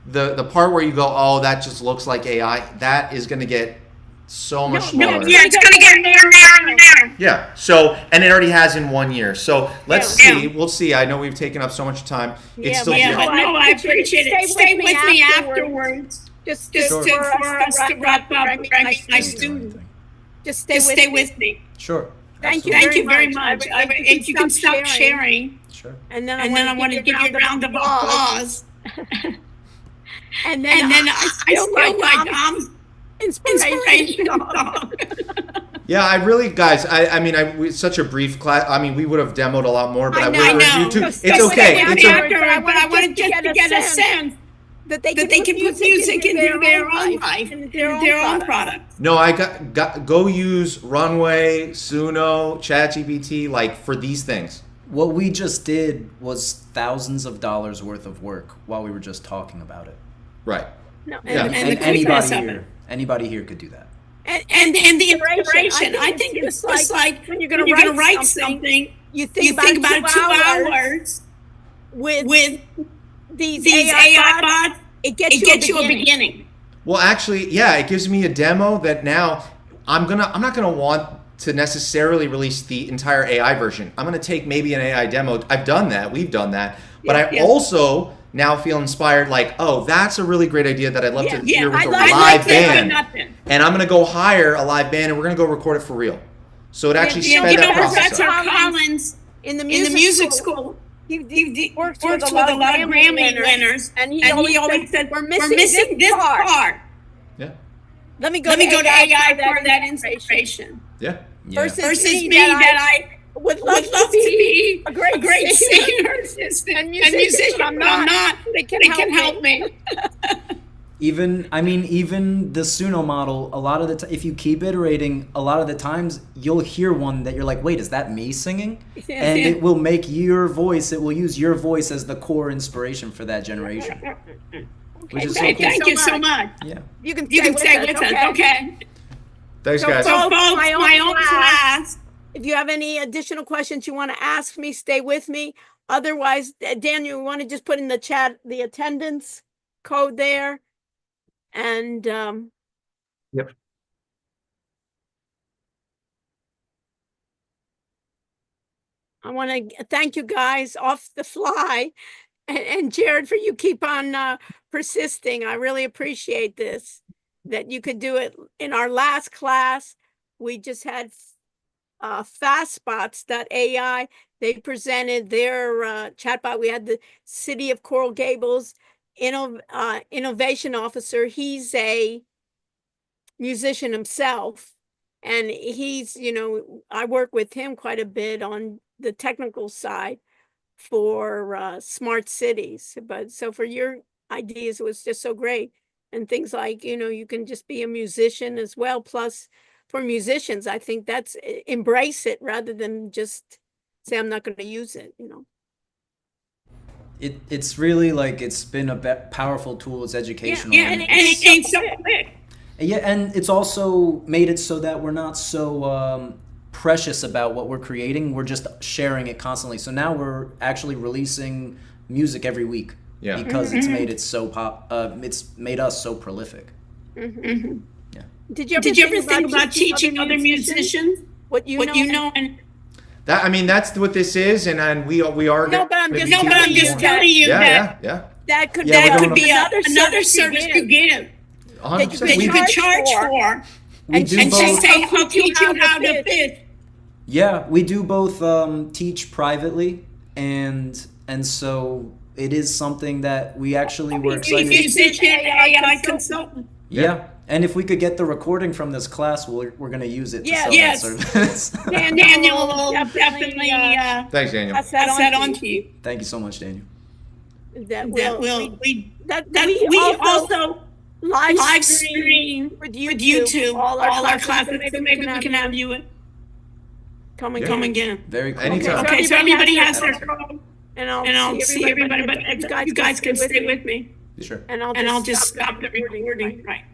the part where you go, oh, that just looks like AI. That is going to get so much No, smaller. yeah, it's gonna get more. Yeah. So, and it already has in 1 year. So let's Yeah. see. We'll see. I know we've taken up so much time. It's Yeah, still Yeah, but but no, I appreciate it. Stay with me afterwards. Just Sure. For us to wrap up. I mean, my student. Just Just stay stay with me. with me. Sure. Thank you. Thank you very much. much. If you can stop sharing, Sure. And then I want to give you a round of applause. And then I feel like I'm inspirational. Yeah, I really, guys. I mean, it's such a brief class. I mean, we would have demoed a lot more, but I would I have know. reviewed too. Just It's stay okay. with It's me a, after. but I wanted just to get a sense that they that they can put music into their own life, into their own product. no. I got go use Runway, Suno, ChatGPT, like for these things. What we just did was thousands of dollars worth of work while we were just talking about it. Right. No, Yeah. and, And the quickness anybody of here, anybody here could do that. and And the inspiration, I think it's like when you're gonna write something, you you think think about about 2 2 hours hours with with these these AI bots. it gets It you gets you a beginning. Well, actually, yeah, it gives me a demo that now I'm not gonna want to necessarily release the entire AI version. I'm gonna take maybe an AI demo. I've done that. We've done that. But I Yeah. also now feel inspired. Like, oh, that's a really great idea that I'd love to Yeah, hear with I'd a like live that or band. nothing. And I'm gonna go hire a live band, and we're gonna go record it for real. So it actually Yeah, sped You know, that process Professor up. Collins in the in the music school. He works Works with a lot of Grammy winners, and he and always he always said, said, we're "We're missing missing this part. Yeah, Let me go Let me go to AI for for that inspiration." yeah. Yeah. Versus me that I would would love love to be a great singer and and musician, musician, but I'm but I'm not. not. They They can help me. Even the Suno model, a lot of the if you keep iterating, a lot of the times you'll hear one that you're like, wait, is that me singing? Yeah. And it will make your voice, it will use your voice as the core inspiration for that generation. Which is so Okay, cool. thank you so much. Yeah. You can You can stay with us, okay? Thanks, So guys. So, folks, my my own own class. If you have any additional questions you want to ask me, stay with me. Otherwise, Daniel, you want to just put in the chat the attendance code there. And Yep. I want to thank you guys off the fly, and Jared for you keep on persisting. I really appreciate this, that you could do it. In our last class, we just had fastbots.ai. They presented their chatbot. We had the City of Coral Gables innovation officer. He's a musician himself, and he's, I work with him quite a bit on the technical side for smart cities. But so for your ideas, it was just so great. And things like, you can just be a musician as well. Plus, for musicians, I think that's embrace it rather than just say, I'm not going to use it, It's really like it's been a powerful tool. It's educational. Yeah, and it's so quick. Yeah, and it's also made it so that we're not so precious about what we're creating. We're just sharing it constantly. So now we're actually releasing music every week. Yeah. Because it's made it so it's made us so prolific. Mm-hmm. Yeah. Did you ever think about teaching other musicians what you know? And That, I mean, that's what this is, and we are. No, but I'm gonna be just- no, but I'm teaching just more. telling you Yeah, that yeah, That could, Yeah, that we're could doing be another service to give. 100%. could We could charge for. for. We And do And both. just say, I'll teach you how to pitch. Yeah, we do both teach privately, and so it is something that we actually were excited. Musician, AI consultant. Yeah, and if we could get the recording from this class, we're gonna use it to Yes. sell Yes. that service. Daniel will definitely Thanks, Daniel. pass pass that on on to to you. Thank you so much, Daniel. that That will we we also live stream with YouTube all our classes, so maybe we can have you come again. Very cool. Anytime. Okay, so everybody has their phone, and I'll see everybody, but you guys can stay with me, Sure. and I'll just stop the recording. Right.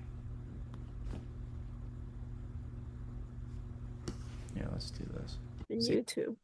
Yeah, let's do this. And YouTube.